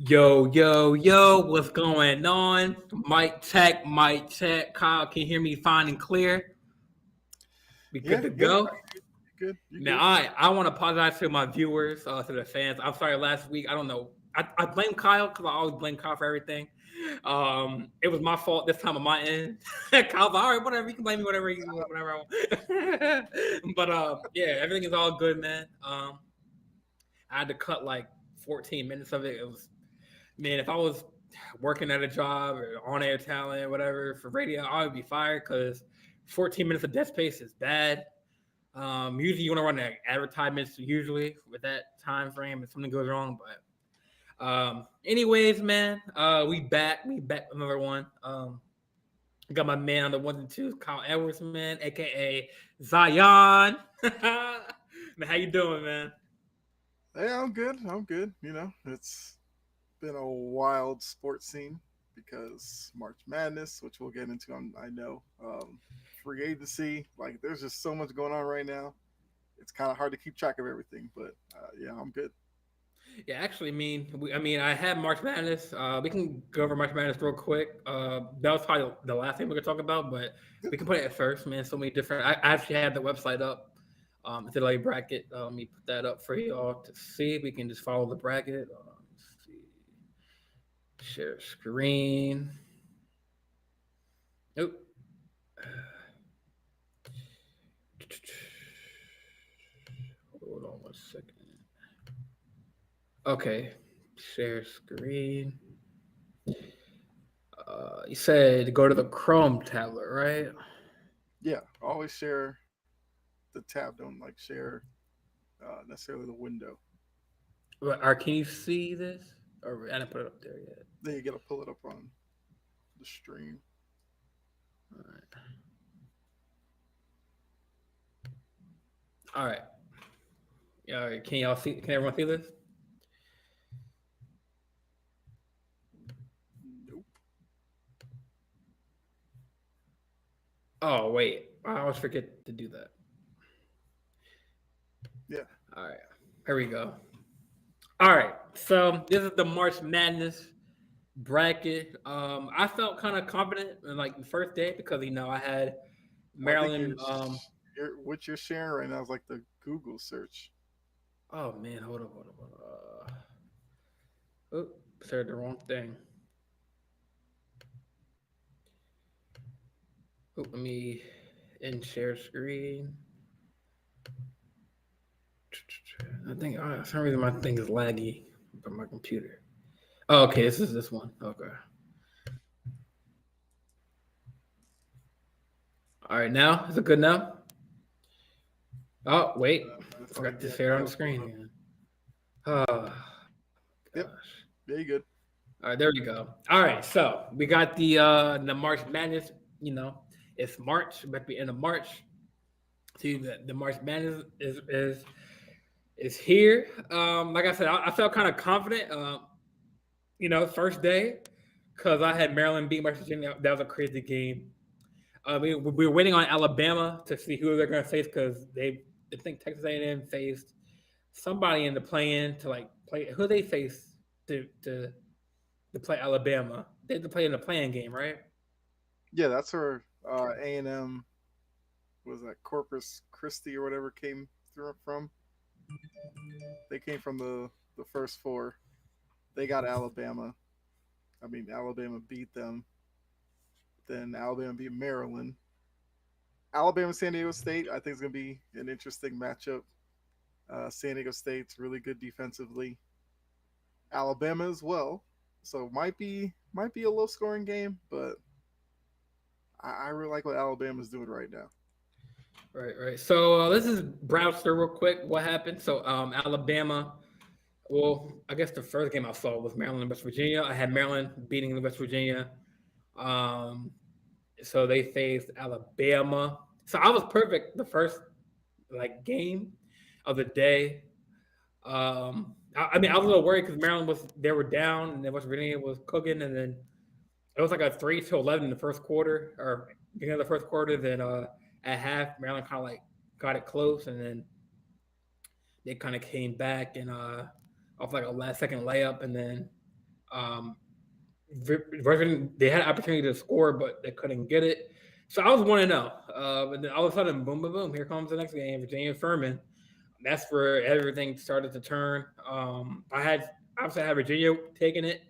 Yo, yo, yo, what's going on? Mic check, mic check. Kyle, can you hear me fine and clear? We good Yeah, to yeah, go? you're good. You're Now, good. I want to apologize to my viewers, to the fans. I'm sorry last week. I don't know. I blame Kyle because I always blame Kyle for everything. It was my fault this time on my end. Kyle's like, all right, whatever. You can blame me, whatever I want. But yeah, everything is all good, man. I had to cut like 14 minutes of it. It was Man, if I was working at a job or on air talent, whatever for radio, I would be fired because 14 minutes of dead space is bad. Usually, you want to run advertisements usually with that time frame if something goes wrong. But anyways, man, we back with another one. Got my man on the ones and twos, Kyle Edwards, man, aka Zion. Man, how you doing, man? Yeah, I'm good. I'm good. It's been a wild sports scene because March Madness, which we'll get into, I know. Free agency, like there's just so much going on right now. It's kind of hard to keep track of everything, but yeah, I'm good. Yeah, actually, I had March Madness. We can go over March Madness real quick. That was probably the last thing we could talk about, but Yep. we can put it at first, man. So many different. I actually had the website up. It's a like bracket. Let me put that up for y'all to see. We can just follow the bracket. Let's see. Share screen. Nope. Hold on 1 second. Okay. Share screen. You said go to the Chrome tablet, right? Yeah, always share the tab. Don't like share necessarily the window. Or can you see this? Or I didn't put it up there yet. Then you got to pull it up on the stream. All right. All right. Yeah, all right. Can y'all see? Can everyone see this? Nope. Oh wait, I always forget to do that. Yeah. All right, here we go. All right, so this is the March Madness bracket. I felt kind of confident in like the first day because I had I think Maryland. what you're sharing right now is like the Google search. Oh man, hold on. Oh, said the wrong thing. Oh, let me in share screen. I think for some reason my thing is laggy from my computer. Oh, okay, this is this one. Okay. All right, now is it good now? Oh, wait, That's like, forgot to yeah, share it on got the to pull it screen up. again. Oh Yep. gosh. Yeah, you good. All right, there we go. All right, so we got the March Madness. It's March, about to be end of March. See the March Madness is here. Like I said, I felt kind of confident. First day because I had Maryland beat West Virginia. That was a crazy game. We were waiting on Alabama to see who they're going to face because I think Texas A&M faced somebody in the play-in to like play who they faced to play Alabama. They had to play in the playing game, right? Yeah, that's where A&M was that Corpus Christi or whatever came through from. They came from the first four. They got Alabama. I mean, Alabama beat them. Then Alabama beat Maryland. Alabama San Diego State, I think is going to be an interesting matchup. San Diego State's really good defensively. Alabama as well. So might be a low scoring game, but I really like what Alabama's doing right now. Right, right. So let's just browse through real quick what happened. So Alabama. Well, I guess the first game I saw was Maryland and West Virginia. I had Maryland beating West Virginia. Um, so they faced Alabama. So I was perfect the first like game of the day. I was a little worried because Maryland was they were down and then West Virginia was cooking, and then it was like a 3-11 in the first quarter or beginning of the first quarter. Then at half, Maryland kind of like got it close, and then they kind of came back and off like a last second layup, and then Um, they had an opportunity to score, but they couldn't get it. So I was 1-0. And then all of a sudden, boom, boom, boom, here comes the next game, Virginia Furman. That's where everything started to turn. I had Virginia taking it.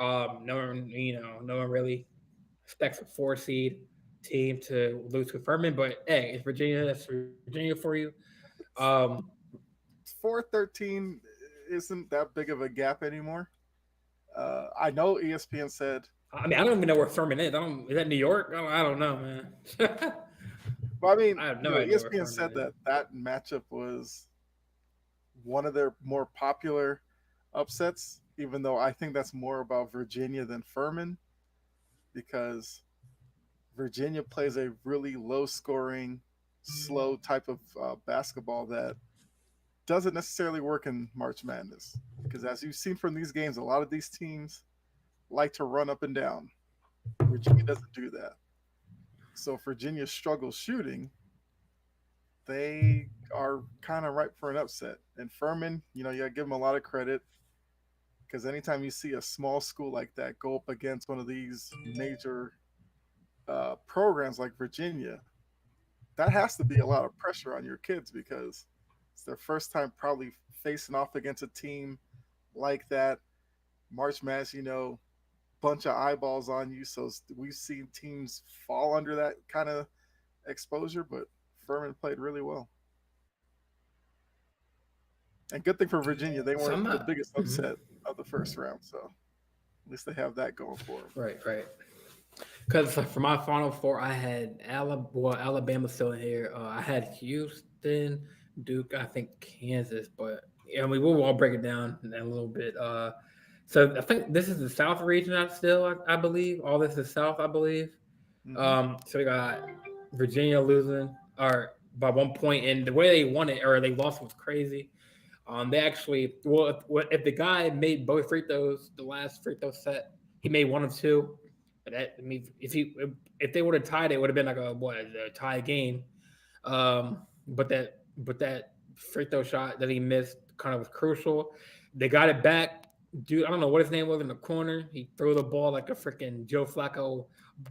No one really expects a 4 seed team to lose to Furman, but hey, it's Virginia. That's Virginia for you. Um, 4-13 isn't that big of a gap anymore. I know ESPN said, I mean, I don't even know where Furman is. I don't. Is that New York? Oh, I don't know, man. well, I mean, I have no idea where ESPN Furman said is. that that matchup was one of their more popular upsets, even though I think that's more about Virginia than Furman because Virginia plays a really low scoring, slow type of basketball that doesn't necessarily work in March Madness. Because as you've seen from these games, a lot of these teams like to run up and down. Virginia doesn't do that. So if Virginia struggles shooting, they are kind of ripe for an upset. And Furman, you gotta give them a lot of credit because anytime you see a small school like that go up against one of these major programs like Virginia, that has to be a lot of pressure on your kids because it's their first time probably facing off against a team like that. March Madness, bunch of eyeballs on you. So we've seen teams fall under that kind of exposure, but Furman played really well. And good thing for Virginia, they So I'm weren't the not. biggest upset of the first round. So at least they have that going for them. Right, right. Because for my Final Four, I had Alabama still in here. I had Houston, Duke, I think Kansas, but yeah, I mean we'll all break it down in a little bit. So I think this is the South region. I believe all this is South. I believe. Mm-hmm. So we got Virginia losing or by 1 point, and the way they won it or they lost was crazy. They actually if the guy made both free throws, the last free throw set, he made one of two. But that I mean, if they would have tied, it would have been like a tie game. But that free throw shot that he missed kind of was crucial. They got it back. Dude, I don't know what his name was in the corner. He threw the ball like a freaking Joe Flacco,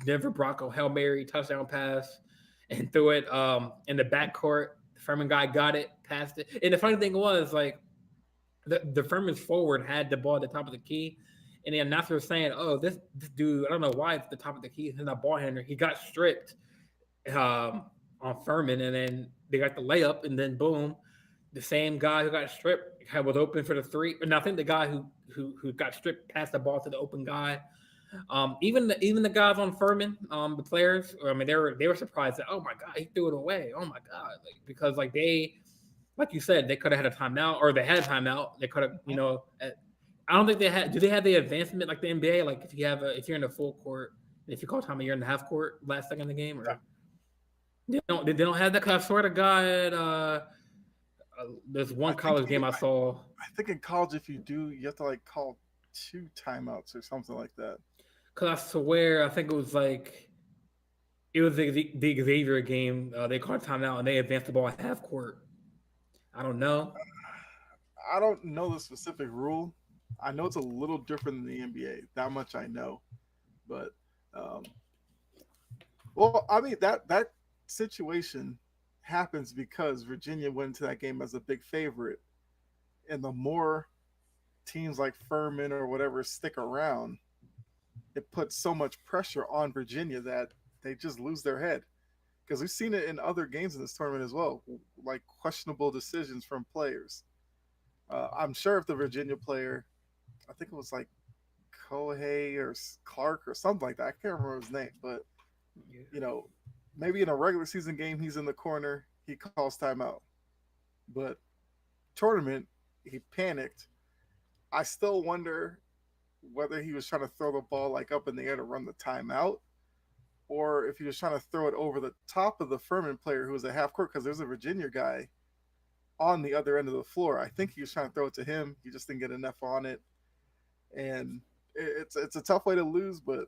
Denver Bronco Hail Mary touchdown pass, and threw it in the backcourt. The Furman guy got it, passed it. And the funny thing was, like, the Furman's forward had the ball at the top of the key, and the announcer was saying, "Oh, this dude, I don't know why it's the top of the key. He's not a ball handler. He got stripped on Furman, and then they got the layup, and then boom, the same guy who got stripped was open for the three. And I think the guy who got stripped passed the ball to the open guy. Even the guys on Furman, the players, I mean, they were surprised that, oh my god, he threw it away. Oh my god, because like you said, they could have had a timeout, or they had a timeout. They could have, I don't think they had. Do they have the advancement like the NBA? Like if you're in the full court, if you call time, you're in the half court last second of the game, or they don't have that. Cause I swear to God, there's I one think college game I saw. I think in college, if you do, you have to like call two timeouts or something like that. Cause I swear, I think it was the Xavier game. They called timeout and they advanced the ball at half court. I don't know. I don't know the specific rule. I know it's a little different than the NBA. That much I know. But um, well, I mean that situation happens because Virginia went into that game as a big favorite, and the more teams like Furman or whatever stick around, it puts so much pressure on Virginia that they just lose their head. Because we've seen it in other games in this tournament as well, like questionable decisions from players. I'm sure if the Virginia player, I think it was like Kohei or Clark or something like that. I can't remember his name, but Yeah. you know, maybe in a regular season game he's in the corner, he calls timeout. But tournament, he panicked. I still wonder whether he was trying to throw the ball like up in the air to run the timeout, or if he was trying to throw it over the top of the Furman player who was at half court because there's a Virginia guy on the other end of the floor. I think he was trying to throw it to him. He just didn't get enough on it, and it's a tough way to lose. But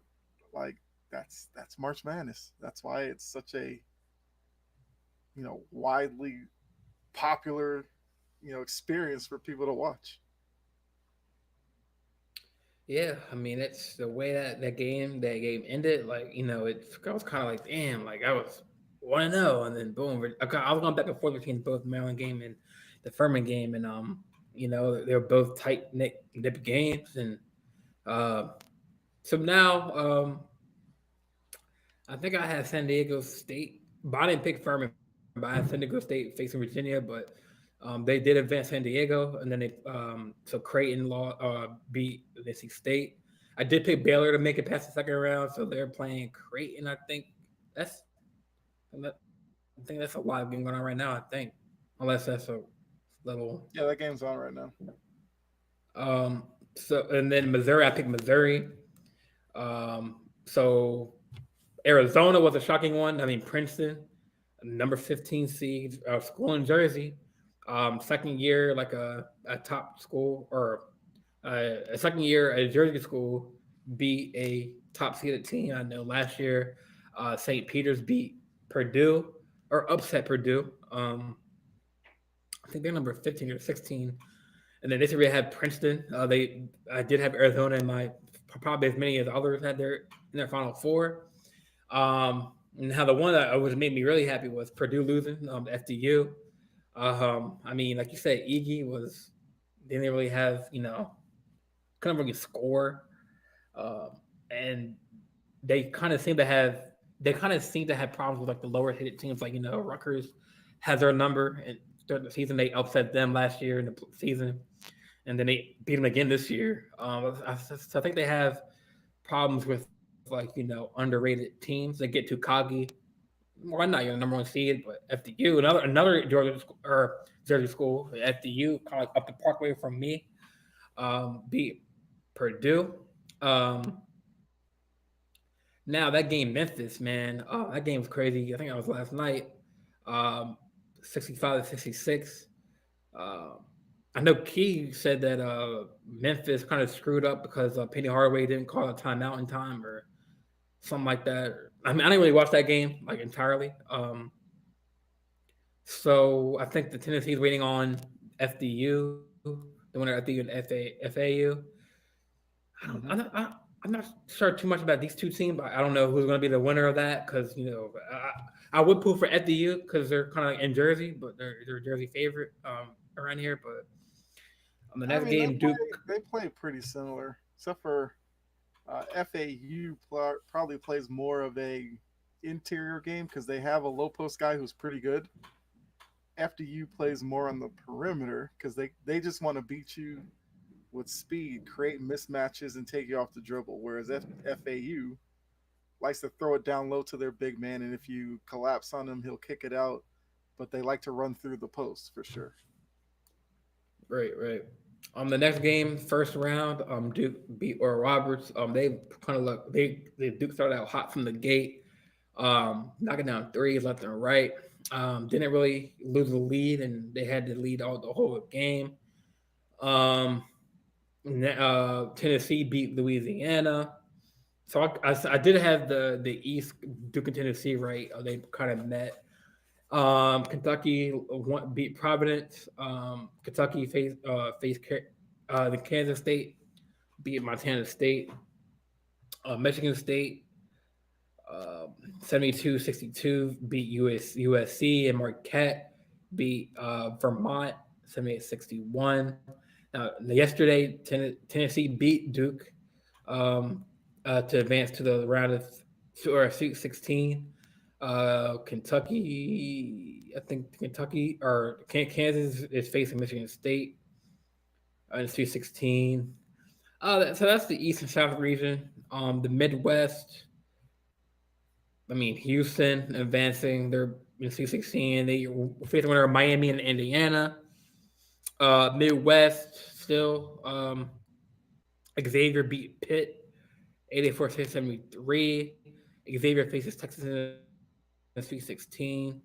like that's March Madness. That's why it's such a widely popular experience for people to watch. Yeah, I mean, it's the way that game ended. Like, I was kind of like, damn, like I was 1-0, and then boom, I was going back and forth between both Maryland game and the Furman game, and they were both tight knit games, and uh, so now I think I had San Diego State, but I didn't pick Furman, but I had San Diego State facing Virginia, but they did advance San Diego, and then so Creighton beat NC State. I did pick Baylor to make it past the second round, so they're playing Creighton. That's I think that's a live game going on right now. I think, unless that's a little. Yeah, that game's on right now. So and then Missouri, I picked Missouri. So Arizona was a shocking one. I mean, Princeton, number 15 seed, school in Jersey, second year like a top school, or a second year at a Jersey school beat a top seeded team. I know last year St. Peter's beat Purdue, or upset Purdue. I think they're number 15 or 16. And then this year we had Princeton. I did have Arizona in my, probably as many as others had in their final four. Now the one that was made me really happy was Purdue losing to FDU. I mean, like you said, Iggy was didn't really have, couldn't really score, and they kind of seem to have problems with like the lower hit teams, like Rutgers has their number, and during the season they upset them last year in the season, and then they beat them again this year. So I think they have problems with like underrated teams. They get too coggy. Why not? You're the number one seed, but FDU, another Georgia or Jersey school, FDU, kind of like up the parkway from me, beat Purdue. Um, Now that game, Memphis, man, oh, that game was crazy. I think that was last night, um, 65-66. Um, I know Key said that Memphis kind of screwed up because Penny Hardaway didn't call a timeout in time or something like that. I mean, I didn't really watch that game like entirely. So I think the Tennessee's waiting on FDU, the winner of FDU and FAU. I'm Hmm. I'm not sure too much about these two teams. But I don't know who's going to be the winner of that because I would pull for FDU because they're kind of like in Jersey, but they're a Jersey favorite around here. But on the I next mean, game, Duke. they play pretty similar, except for FAU probably plays more of a interior game because they have a low post guy who's pretty good. FDU plays more on the perimeter because they just want to beat you with speed, create mismatches, and take you off the dribble. Whereas FAU likes to throw it down low to their big man, and if you collapse on him, he'll kick it out. But they like to run through the post for sure. Right, right. The next game, first round, Duke beat Oral Roberts. They kind of look they Duke started out hot from the gate, knocking down threes left and right. Didn't really lose the lead, and they had to lead all the whole game. Um, Tennessee beat Louisiana. So I did have the East Duke and Tennessee right. They kind of met. Kentucky beat Providence. Kentucky faced the Kansas State, beat Montana State. Michigan State 72-62 beat USC, and Marquette beat Vermont 78-61. Now yesterday Tennessee beat Duke to advance to the round of or Sweet 16. I think Kentucky or Kansas is facing Michigan State in Sweet 16. So that's the East and South region. The Midwest, I mean, Houston advancing. They're in Sweet 16. They face the winner of Miami and Indiana. Midwest still. Xavier beat Pitt 84-73. Xavier faces Texas in the Sweet 16.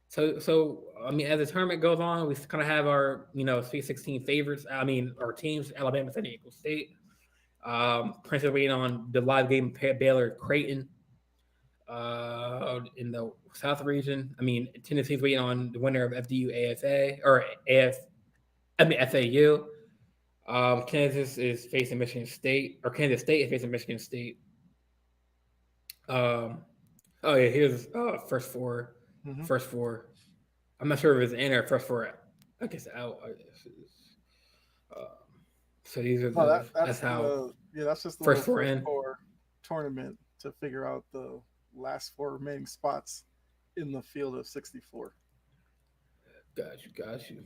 So I mean, as the tournament goes on, we kind of have our Sweet 16 favorites. I mean, our teams: Alabama, San Diego State. Princeton waiting on the live game Baylor Creighton in the South region. I mean, Tennessee's waiting on the winner of FDU AFA or AF. I mean FAU. Kansas is facing Michigan State, or Kansas State is facing Michigan State. Um, oh yeah, here's first four. Hmm. First four. I'm not sure if it's in or first four. I guess out. I guess um, so these are No, the. that's That's how the yeah, that's just the first little four first in. four tournament to figure out the last four remaining spots in the field of 64. Got you. Got you.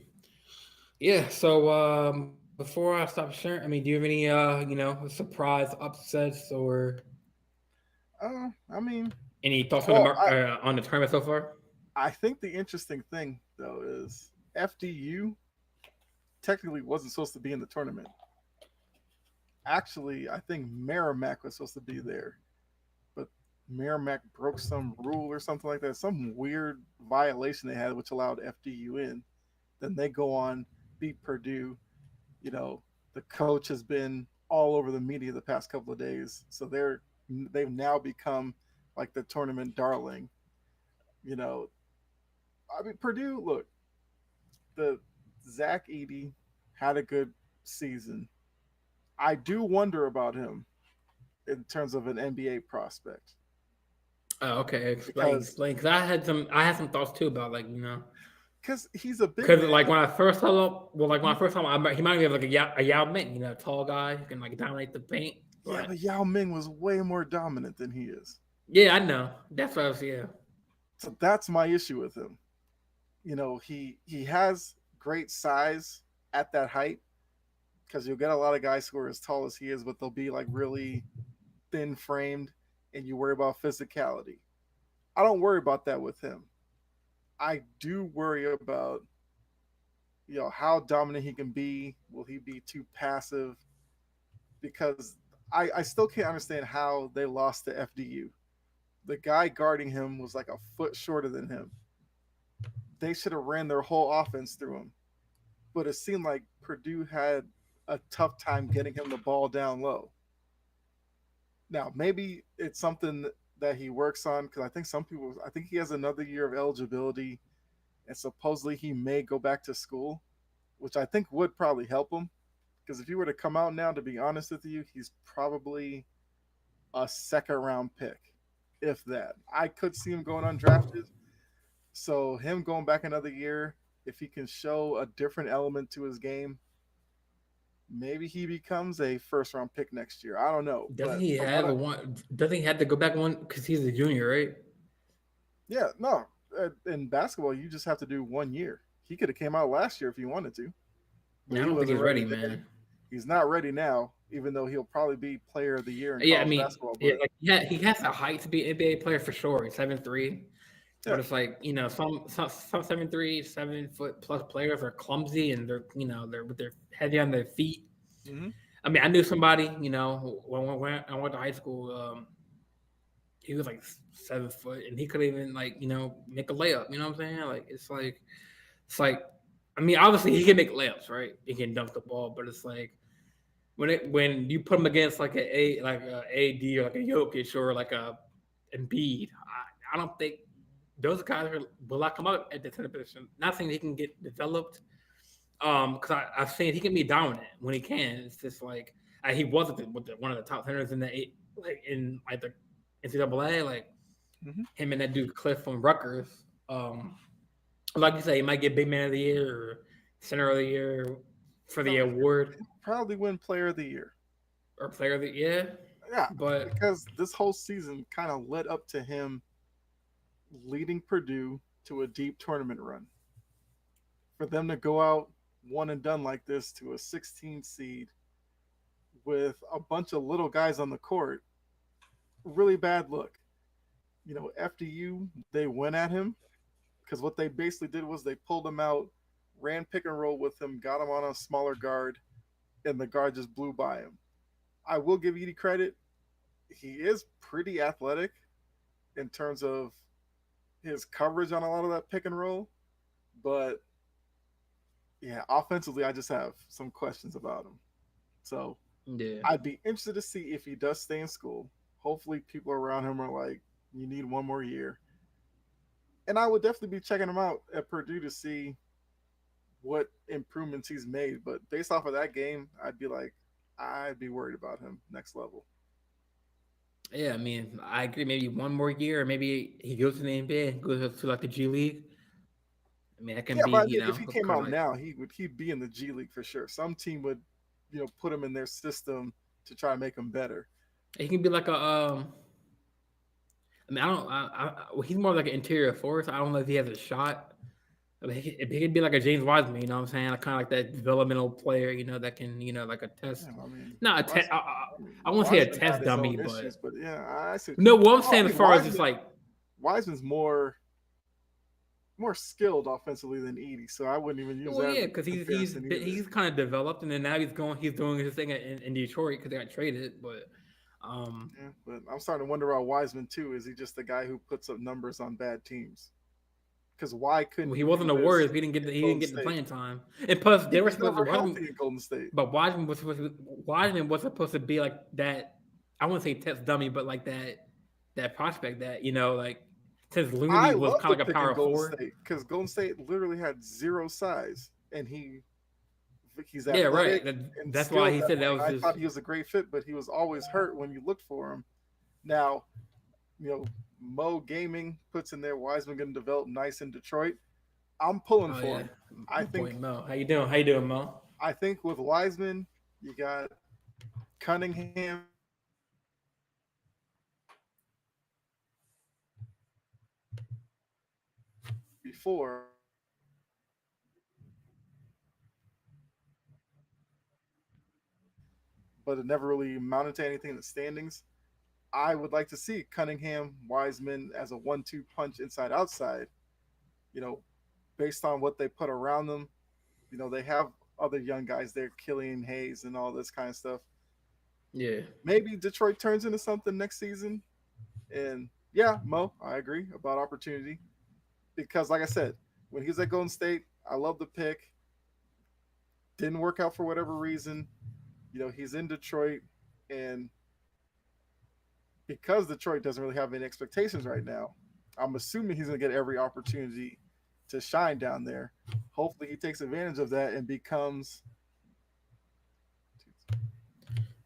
Yeah. So before I stop sharing, I mean, do you have any surprise upsets or I mean, any thoughts on well, on the tournament so far? I think the interesting thing though is FDU technically wasn't supposed to be in the tournament. Actually, I think Merrimack was supposed to be there, but Merrimack broke some rule or something like that, some weird violation they had which allowed FDU in. Then they go on, beat Purdue. You know, the coach has been all over the media the past couple of days, so they've now become like the tournament darling. You know, I mean Purdue. Look, the Zach Edey had a good season. I do wonder about him in terms of an NBA prospect Oh, okay, explain, because explain. Because I had some thoughts too about he's a big because man. like when I first saw him, well, like when I first saw him, he might be like a Yao Ming, tall guy who can like dominate the paint. Yeah, But but Yao Ming was way more dominant than he is. yeah, I know. That's what I was. Yeah, So that's my issue with him. He has great size at that height because you'll get a lot of guys who are as tall as he is, but they'll be like really thin framed, and you worry about physicality. I don't worry about that with him. I do worry about how dominant he can be. Will he be too passive? Because I still can't understand how they lost to FDU. The guy guarding him was like a foot shorter than him. They should have ran their whole offense through him. But it seemed like Purdue had a tough time getting him the ball down low. Now, maybe it's something that he works on because I think he has another year of eligibility and supposedly he may go back to school, which I think would probably help him. Because if he were to come out now, to be honest with you, he's probably a second round pick, if that. I could see him going undrafted. So him going back another year, if he can show a different element to his game, maybe he becomes a first round pick next year. I don't know, doesn't but he from what have I a one? Doesn't he have to go back one because he's a junior, right? yeah, no, in basketball you just have to do 1 year. He could have came out last year if he wanted to, but Yeah, I he don't think wasn't he's ready ready, then. man. He's not ready now, even though he'll probably be player of the year in Yeah, I college mean, basketball. yeah, But like yeah, he has a height to be an NBA player for sure. He's 7'3". yeah, But it's like some 7'3", 7 foot plus players are clumsy and they're heavy on their feet. hmm I mean, I knew somebody when I went to high school. He was like 7 foot and he could even make a layup. You know what I'm saying? Like it's like I mean, obviously he can make layups, right? He can dunk the ball, but it's like when you put him against like a AD or like a Jokic or like a Embiid, I don't think those guys will not come up at the center position. Not saying he can get developed, because I've seen he can be dominant when he can. It's just like he wasn't one of the top centers in the NCAA, like hmm him and that dude Cliff from Rutgers. Like you say, he might get Big Man of the Year or Center of the Year for the no, award he'll probably win player of the year. or Player of the Year. Yeah, But because this whole season kind of led up to him leading Purdue to a deep tournament run. For them to go out one and done like this to a 16 seed with a bunch of little guys on the court, really bad look. FDU, they went at him because what they basically did was they pulled him out, ran pick and roll with him, got him on a smaller guard, and the guard just blew by him. I will give Edie credit. He is pretty athletic in terms of his coverage on a lot of that pick and roll, but yeah, offensively, I just have some questions about him. So yeah, I'd be interested to see if he does stay in school. Hopefully, people around him are like, you need one more year. And I would definitely be checking him out at Purdue to see what improvements he's made. But based off of that game, I'd be worried about him next level. Yeah, I mean, I agree. Maybe one more year, or maybe he goes to the NBA and goes to like the G League. I mean, that can Yeah, be, but I think if he came kind of out like now, he'd be in the G League for sure. Some team would, put him in their system to try to make him better. he can be like a I mean, I don't. well, he's more like an interior force. I don't know if he has a shot. I mean, he could be like a James Wiseman. You know what I'm saying? Like, kind of like that developmental player. That can like a test. Yeah, I mean, Not a test. Wiseman. I mean, I won't say a Wiseman test had his dummy, own but issues, but yeah, I see what you no. mean. What I'm Oh, I saying as mean, far as just like Wiseman's more skilled offensively than Edie, so I wouldn't even use well, that as yeah, a because comparison either. he's kind of developed, and then now he's doing his thing in Detroit because they got traded. But Yeah, but I'm starting to wonder about Wiseman too. Is he just the guy who puts up numbers on bad teams? Because why well, couldn't he he wasn't do the this Warriors. in He didn't Golden get the State? playing time, and plus He they were was supposed to never healthy in Golden State. But Wiseman was supposed to be like that. I wouldn't say test dummy, but like that prospect that like since I Looney was love kind the of like a pick in power Golden forward. State because Golden State literally had zero size, and he's Yeah, right. athletic and That's why skilled he that said way. that And was I just thought he was a great fit, but he was always hurt when you looked for him. Now, Mo Gaming puts in there Wiseman going to develop nice in Detroit. I'm pulling oh for yeah, him. I my boy think Mo. How you doing? How you doing, Mo? I think with Wiseman, you got Cunningham before, but it never really amounted to anything in the standings. I would like to see Cunningham, Wiseman as a 1-2 punch inside outside. You know, based on what they put around them. They have other young guys there, Killian Hayes and all this kind of stuff. Yeah, Maybe Detroit turns into something next season. And yeah, Mo, I agree about opportunity because, like I said, when he was at Golden State, I love the pick. Didn't work out for whatever reason. He's in Detroit, and because Detroit doesn't really have any expectations right now, I'm assuming he's going to get every opportunity to shine down there. Hopefully, he takes advantage of that and becomes.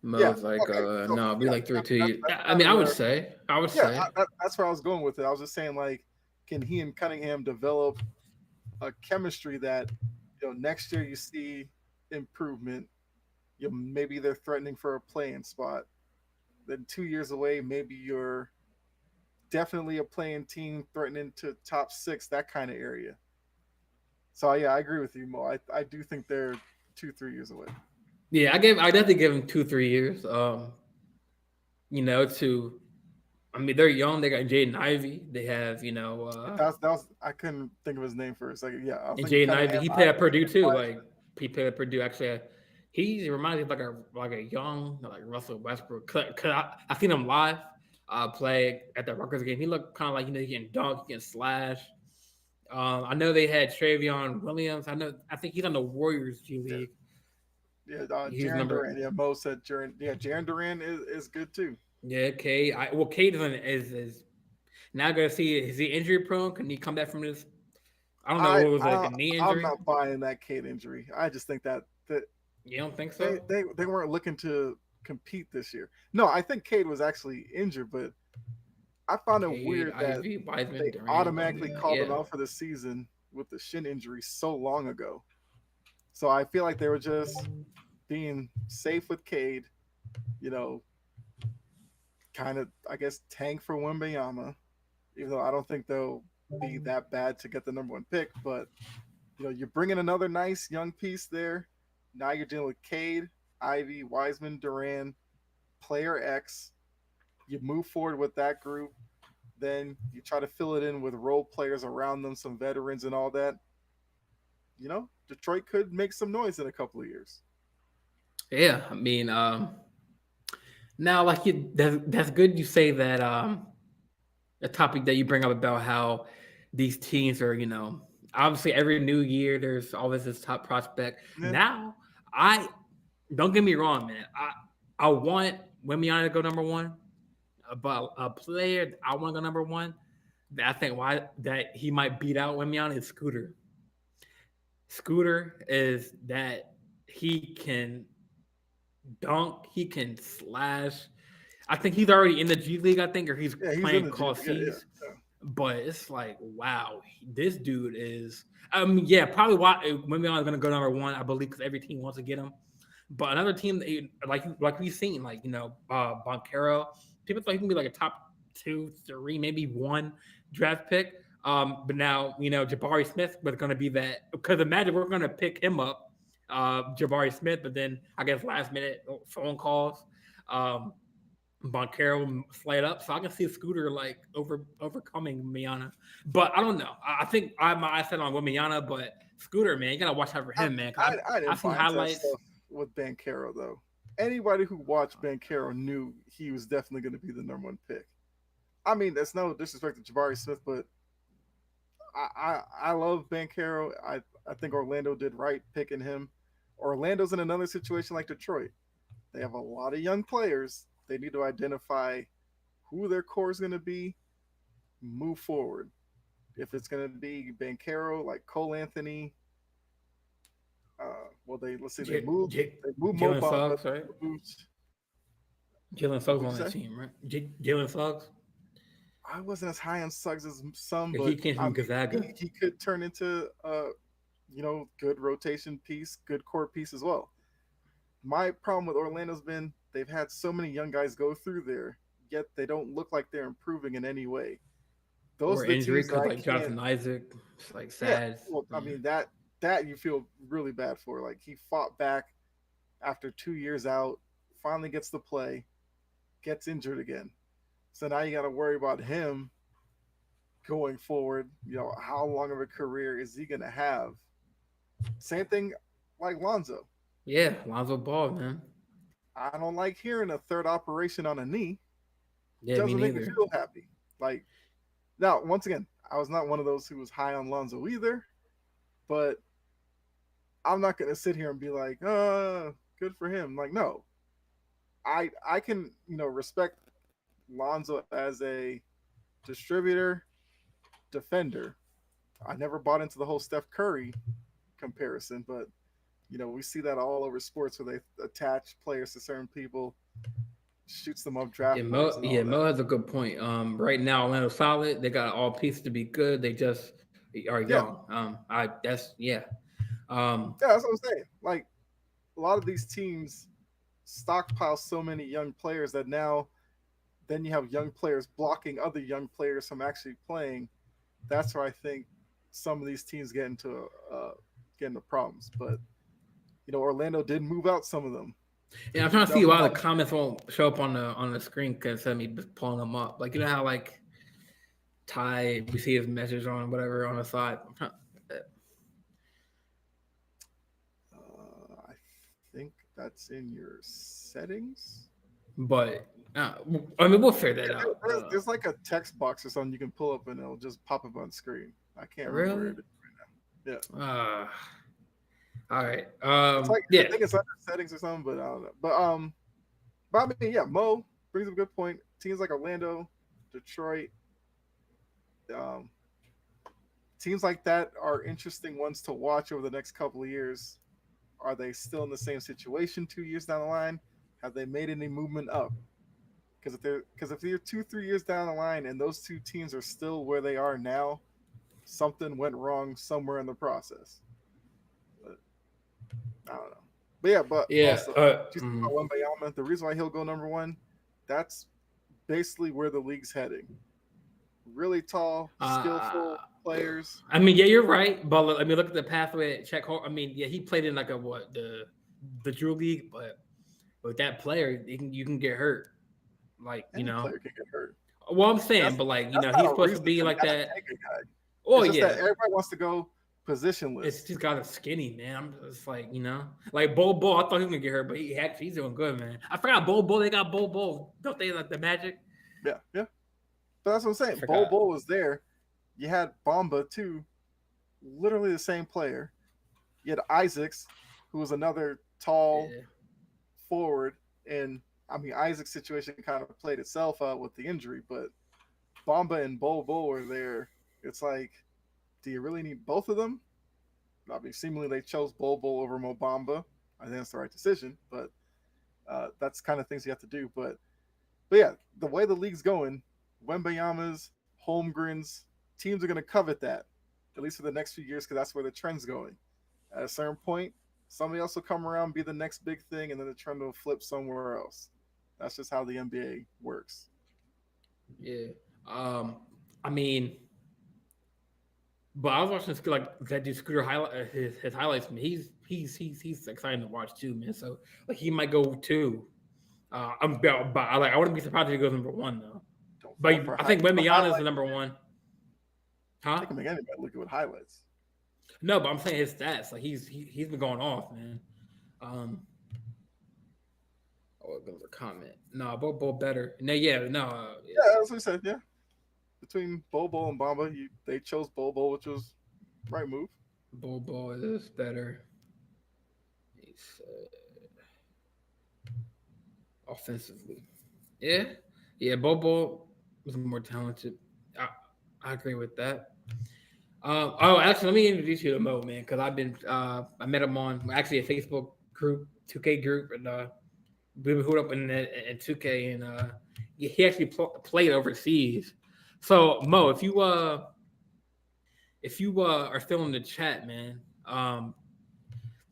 Yeah. Mo's like Okay. So no, be yeah, like three that, two. that's that's I kind mean, of where. I would Yeah, say, that's where I was going with it. I was just saying, like, can he and Cunningham develop a chemistry that next year you see improvement. Maybe they're threatening for a playing spot. Then 2 years away, maybe you're definitely a playing team threatening to top six, that kind of area. So yeah, I agree with you, Mo. I do think they're 2-3 years away. yeah, I definitely give him 2 3 years. To I mean, they're young. They got Jaden Ivey. They have That was I couldn't think of his name for a second. Yeah, I was and thinking Jaden Ivey. Cunningham, He played at Ivy, Purdue and too. Like Wiseman. he played at Purdue. Actually, he reminds me of like a young like Russell Westbrook. Cause I seen him live play at the Rutgers game. He looked kind of like he can dunk, he can slash. I know they had Travion Williams. I think he's on the Warriors G Yeah, League. yeah. He's Jaron number Duran. Yeah, Mo said Jaron. Yeah, Jaron Duran is good too. yeah. Cade. Cade is now gonna see is he injury prone? Can he come back from this? I don't know I, what was like I a knee I'm injury. not buying that Cade injury. I just think that You don't think they, so? they they weren't looking to compete this year. No, I think Cade was actually injured, but I found it Cade, weird that Ivy, Wiseman, they Durant. automatically called him Yeah. out for the season with the shin injury so long ago. So I feel like they were just being safe with Cade, you know, kind of I guess tank for Wembayama, even though I don't think they'll be that bad to get the number one pick, but you're bringing another nice young piece there. Now you're dealing with Cade, Ivy, Wiseman, Duran, player X. You move forward with that group. Then you try to fill it in with role players around them, some veterans and all that. Detroit could make some noise in a couple of years. Yeah. I mean, now like that's good. You say that the topic that you bring up about how these teams are, obviously every new year there's always this top prospect. Yeah, Now, I don't get me wrong, man. I want Wemiana to go number one, but a player I want to go number one that I think why that he might beat out Wemiana is Scooter. Scooter is that he can dunk, he can slash. I think he's already in the G League, I think, or he's Yeah, he's in playing the G. call Yeah, yeah, C's. But it's like, wow, this dude is. I mean, yeah, probably why Wimby is going to go number one, I believe, because every team wants to get him. But another team that like we've seen, like Boncaro, people thought he can be like a top 2, 3, maybe one draft pick. But now Jabari Smith was going to be that because imagine we're going to pick him up, Jabari Smith, but then I guess last minute phone calls. Um, Boncaro slide up, so I can see Scooter like overcoming Miana, but I don't know. I think I have my eyes set on Wimiana, but Scooter, man, you gotta watch out for him, man. Cause I I've didn't seen buy into that highlights. stuff with Bancaro though. Anybody who watched Bancaro knew he was definitely going to be the number one pick. I mean, that's no disrespect to Jabari Smith, but I love Bancaro. I think Orlando did right picking him. Orlando's in another situation like Detroit. They have a lot of young players. They need to identify who their core is going to be, move forward. If it's going to be Bancaro, like Cole Anthony, well, let's see, they moved Mo Jalen Bamba, Suggs, right? moved, Jalen Suggs who'd on you that say? team, right? Jalen Suggs, I wasn't as high on Suggs as some, he but came I from mean, Gonzaga. he could turn into good rotation piece, good core piece as well. My problem with Orlando's been they've had so many young guys go through there, yet they don't look like they're improving in any way. Those Or are the injury teams that because I like can't. Jonathan Isaac, it's like Yeah, sad. well, I Yeah. mean that you feel really bad for. Like he fought back after 2 years out, finally gets to play, gets injured again. So now you got to worry about him going forward. How long of a career is he going to have? Same thing like Lonzo. Yeah, Lonzo Ball, man. I don't like hearing a third operation on a knee. Yeah, me Doesn't make me neither. feel happy. Like now, once again, I was not one of those who was high on Lonzo either, but I'm not gonna sit here and be like, good for him. Like, no. I can, respect Lonzo as a distributor, defender. I never bought into the whole Steph Curry comparison, but we see that all over sports where they attach players to certain people, shoots them up Yeah, draft boards and all that. Mo has a good point. Right now, Orlando solid. They got all pieces to be good. They just are Yeah, young. I that's yeah. Um, yeah, that's what I'm saying. Like a lot of these teams stockpile so many young players that now then you have young players blocking other young players from actually playing. That's where I think some of these teams get into problems. But Orlando did move out some of them. and I'm They trying moved to see out why the Bamba. comments won't show up on the screen because of me just pulling them up. Like you know how like Ty we see his message on whatever on the side. I think that's in your settings. But I mean we'll figure that Yeah, out. there's like a text box or something you can pull up and it'll just pop up on screen. I can't remember where Really? it is right now. Yeah. Uh, all right. It's like I Yeah. think it's under settings or something, but I don't know. But I mean, yeah, Mo brings up a good point. Teams like Orlando, Detroit, um, teams like that are interesting ones to watch over the next couple of years. Are they still in the same situation 2 years down the line? Have they made any movement up? Because if they're 2 3 years down the line and those two teams are still where they are now, something went wrong somewhere in the process. But I don't know. But yeah, but Yeah. also just about Wembayama, the reason why he'll go number one, that's basically where the league's heading. Really tall, Uh, skillful players. I mean, yeah, you're right. But I mean, look at the pathway. Check. I mean, yeah, he played in like a what the Drew League, but with that player, you can get hurt. Like Any player can get hurt. well, I'm saying, That's but like that's he's not a supposed to reason be to like not that. take a guy. Oh It's just that yeah, everybody wants to go it's positionless. just got a skinny man. I'm just like like Bo. I thought he was gonna get hurt, but he's doing good, man. I forgot Bo. They got Bo. Don't they like the Magic? Yeah, yeah. But that's what I'm I saying. forgot. Bol was there. You had Bamba too, literally the same player. You had Isaacs, who was another tall Yeah. forward, and I mean Isaac's situation kind of played itself out with the injury, but Bamba and Bol were there. It's like, do you really need both of them? I mean, seemingly they chose Bol Bol over Mo Bamba. I think that's the right decision, but that's kind of things you have to do. But yeah, the way the league's going, Wembayamas, Holmgrens, teams are going to covet that, at least for the next few years, because that's where the trend's going. At a certain point, somebody else will come around, be the next big thing, and then the trend will flip somewhere else. That's just how the NBA works. Yeah. I mean, but I was watching like that dude Scooter highlight his highlights. Man, he's exciting to watch too, man. So like he might go too. But I wouldn't be surprised if he goes number one though. Don't But fall for I think Wembanyama is the highlights. number one. They Huh? can make anybody look good with highlights. No, but I'm saying his stats. Like he's been going off, man. Um, oh, there was a comment. No, both better. No, yeah, no, Yeah, that's what I said. Yeah, between Bobo and Bamba, they chose Bobo, which was right move. Bobo is better. He said offensively. Yeah, yeah. Bobo was more talented. I, I agree with that. Actually, let me introduce you to Mo, man, because I met him on actually a Facebook group, 2K group, and we were hooked up in 2K, and he actually played overseas. So Mo, if you are still in the chat, man,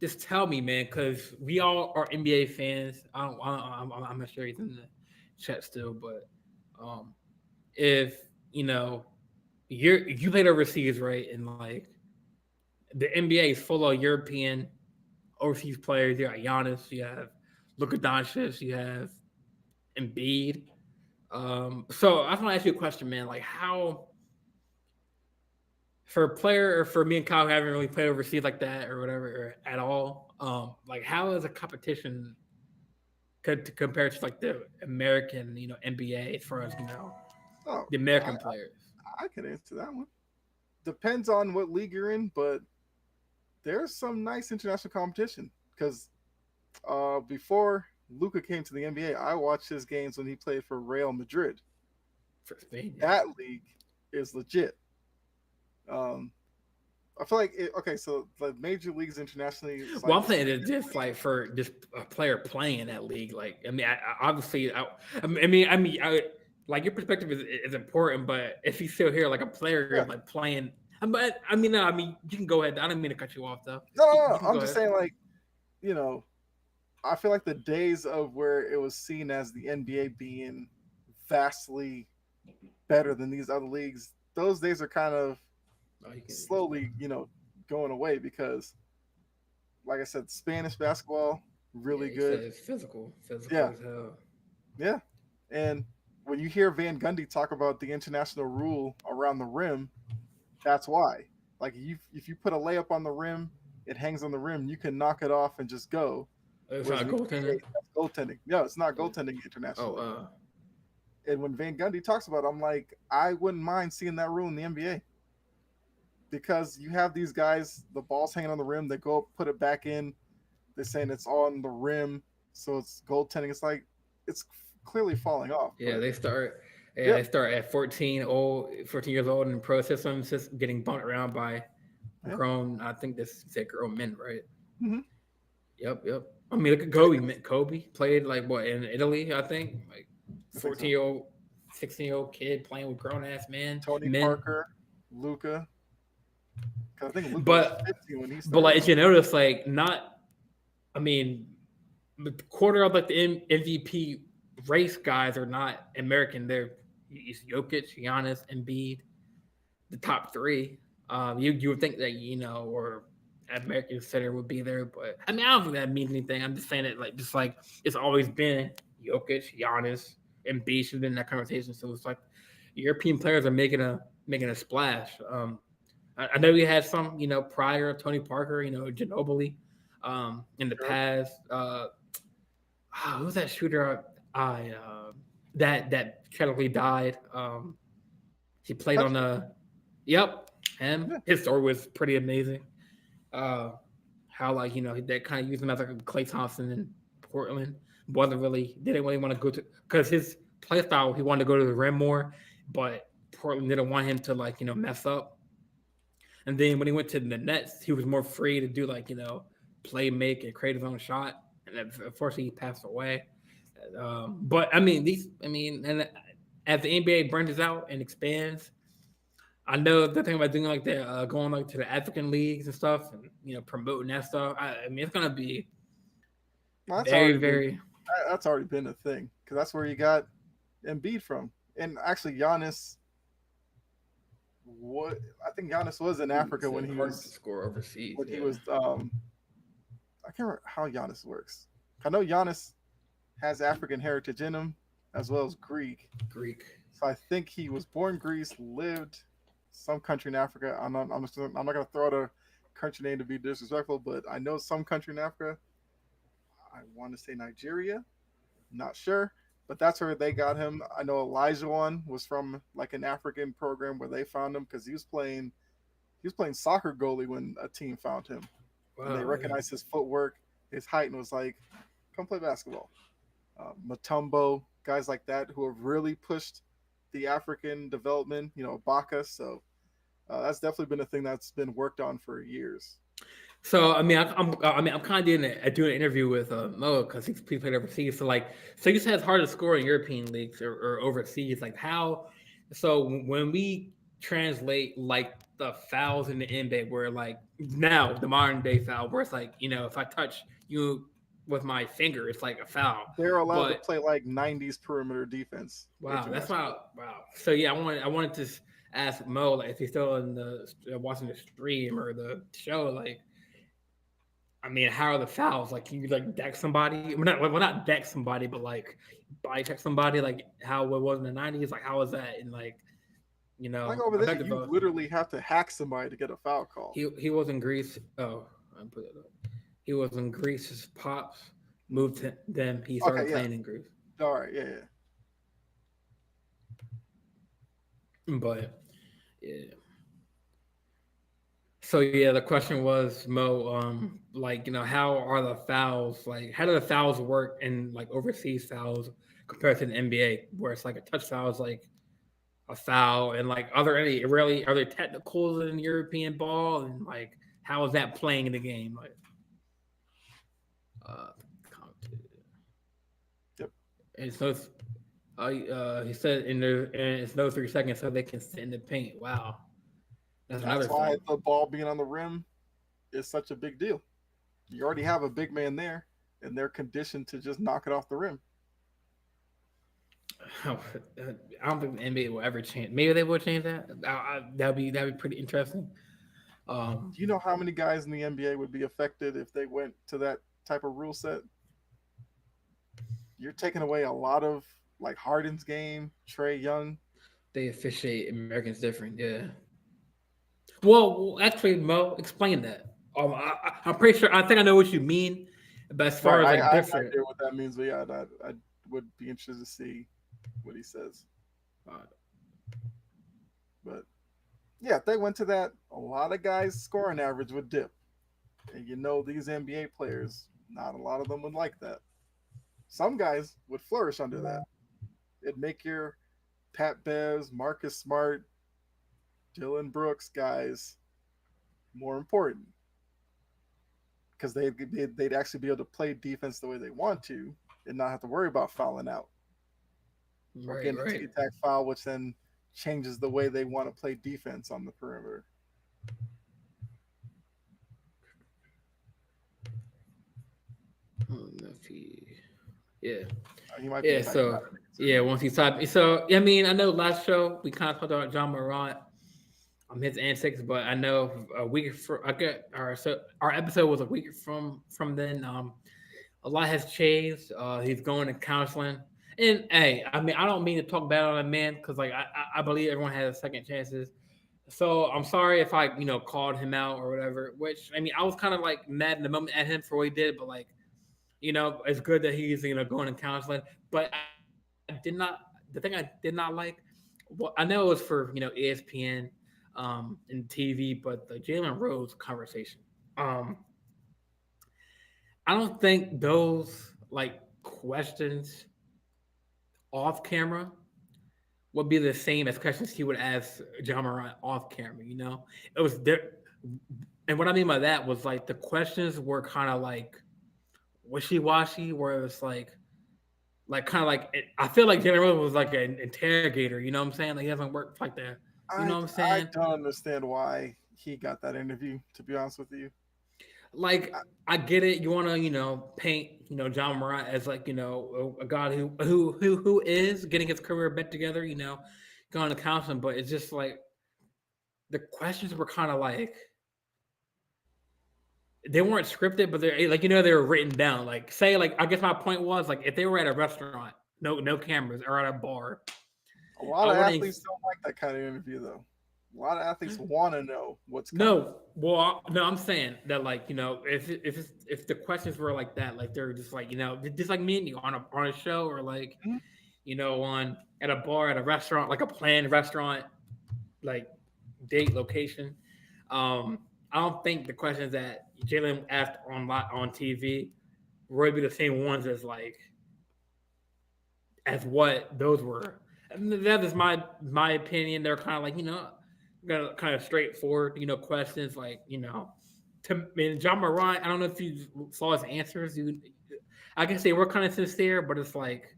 just tell me, man, because we all are NBA fans. I'm not sure he's in the chat still, but um, if you know you played overseas, right, and like the NBA is full of European overseas players. You got Giannis, you have Luka Doncic, you have Embiid. So I just want to ask you a question, man. Like, how for a player or for me and Kyle who haven't really played overseas like that or whatever or at all, like how is a competition compared to like the American, NBA as far as Oh, the American players? I can answer that one. Depends on what league you're in, but there's some nice international competition because before Luca came to the NBA, I watched his games when he played for Real Madrid. For Spain, yeah. That league is legit. Um, I feel like okay, so the major leagues internationally. Well, I'm saying it's just like for just a player playing in that league. Like, I mean, obviously, like your perspective is important, but if he's still here, like a player yeah. is like playing. But you can go ahead. I don't mean to cut you off though. No. You can I'm go just ahead. saying, like, you know, I feel like the days of where it was seen as the NBA being vastly better than these other leagues, those days are kind of Oh, you can. slowly, going away because, like I said, Spanish basketball really Yeah, he said good. it's physical Yeah, as hell. yeah. And when you hear Van Gundy talk about the international rule around the rim, that's why. Like if you put a layup on the rim, it hangs on the rim. You can knock it off and just go. It's Whereas not in the NBA, goaltending. that's goaltending. No, it's not Oh, goaltending oh, internationally. And when Van Gundy talks about it, I'm like, I wouldn't mind seeing that rule in the NBA because you have these guys, the ball's hanging on the rim, they go up, put it back in. They're saying it's on the rim, so it's goaltending. It's like it's clearly falling off. yeah. But They start. Yeah, yeah, they start at 14 years old in the pro systems, just getting bumped around by yeah. grown. I think this said grown men, right? Mm-hmm. Yep. I mean, look at Kobe. Kobe played like what in Italy, I think, like I think so. 14-year-old, 16-year-old kid playing with grown ass Tony men. Parker, Luca. I think Luca was But 15 when he but started. like if you notice, like not, I mean, the quarter of like the MVP race guys are not American. They're it's Jokic, Giannis, Embiid, the top three. You would think that or American center would be there, but I mean I don't think that means anything. I'm just saying it like it's always been Jokic, Giannis, and Embiid should have been in that conversation. So it's like European players are making a splash. I know we had some prior Tony Parker, Ginobili, in the Sure. past. Who's that shooter? That tragically died. He played on Touched it. a. Yep, him. Yeah. His story was pretty amazing. Uh, how like they kind of used him as like a Clay Thompson in Portland. Didn't really want to go to because his play style he wanted to go to the rim more, but Portland didn't want him to mess up. And then when he went to the Nets, he was more free to do like play, make, and create his own shot. And unfortunately, he passed away. But I mean, and as the NBA branches out and expands, I know the thing about doing like that, going like to the African leagues and stuff, and promoting that stuff. I mean, it's gonna be Well, very, very. that's already been a thing because that's where you got Embiid from, and actually Giannis. What I think Giannis was in Africa when he hard to was score overseas. when he was. I can't remember how Giannis works. I know Giannis has African heritage in him as well as Greek. Greek. So I think he was born Greece, lived some country in Africa. I'm not going to throw out a country name to be disrespectful, but I know some country in Africa. I want to say Nigeria. Not sure, but that's where they got him. I know Elijah one was from like an African program where they found him because he was playing soccer goalie when a team found him. Wow, and they recognized his footwork, his height, and was like, "Come play basketball." Mutombo, guys like that who have really pushed the African development. Ibaka. So that's definitely been a thing that's been worked on for years. So I'm kind of doing an interview with Mo because he played overseas. So you said it's hard to score in European leagues or overseas. Like how? So when we translate like the fouls in the NBA, where like now the modern day foul, where it's like if I touch you with my finger, it's like a foul. They're allowed to play like '90s perimeter defense. Wow, that's wow. So yeah, I wanted to ask Mo like if he's still in the watching the stream or the show like. I mean, how are the fouls? Like, can you like deck somebody? Not deck somebody, but like body check somebody. Like how it was in the '90s. Like how was that in like like over there? You literally have to hack somebody to get a foul call. He was in Greece. Oh, I put it up. He was in Greece. His pops moved to them. He started playing in Greece. All right, yeah. But yeah. So yeah, the question was, Mo, like how are the fouls? Like, how do the fouls work in like overseas fouls compared to the NBA, where it's like a touch foul is like a foul, and like are there technicals in European ball, and like how is that playing in the game? Like, yep. And so he said and it's no 3 seconds, so they can sit in the paint. Wow. That's why the ball being on the rim is such a big deal. You already have a big man there, and they're conditioned to just knock it off the rim. I don't think the NBA will ever change. Maybe they will change that. That'd be pretty interesting. Do you know how many guys in the NBA would be affected if they went to that type of rule set? You're taking away a lot of like Harden's game, Trae Young. They officiate Americans different, yeah. Well, actually, Mo, explain that. I'm pretty sure. I think I know what you mean, but as far as like different, I idea what that means. But yeah, I would be interested to see what he says. But yeah, if they went to that, a lot of guys' scoring average would dip, and these NBA players, not a lot of them would like that. Some guys would flourish under that. It'd make your Pat Bevs, Marcus Smart, Dylan Brooks guys more important because they'd actually be able to play defense the way they want to and not have to worry about fouling out or getting a ticky-tack foul, which then changes the way they want to play defense on the perimeter. Yeah. He might be so yeah, once he stopped. So I mean, I know last show we kind of talked about John Morant, his antics, but I know a week our episode was a week from then. A lot has changed. He's going to counseling, and hey, I mean, I don't mean to talk bad on a man because like I believe everyone has second chances. So I'm sorry if I called him out or whatever. Which I mean, I was kind of like mad in the moment at him for what he did, but like. It's good that he's going to counseling, but I did not. The thing I did not like, well, I know it was for ESPN, and TV, but the Jalen Rose conversation. I don't think those like questions off camera would be the same as questions he would ask John Morant off camera. It was there, and what I mean by that was like the questions were kind of like wishy washy, where it's like kind of like I feel like Jalen Rose was like an interrogator. You know what I'm saying? Like he doesn't work like that. You know I what I'm I saying? don't understand why he got that interview. To be honest with you, Like I, I get it. You want to paint John Morant as like a guy who is getting his career back together. Going to counseling, but it's just like the questions were kind of like they weren't scripted, but they're like they were written down. Like say like I guess my point was like if they were at a restaurant, no cameras, or at a bar, a lot I of wouldn't. athletes don't like that kind of interview, though. A lot of athletes want to know what's coming. No, well, no, I'm saying that like if the questions were like that, like they're just like just like me and you on a show or like Mhm. on at a bar at a restaurant like a planned restaurant like date location. I don't think the questions that Jalen asked on TV would be the same ones as what those were. And that is my opinion. They're kind of like kind of straightforward questions like to I mean, John Morant. I don't know if you saw his answers. I guess they were kind of sincere, but it's like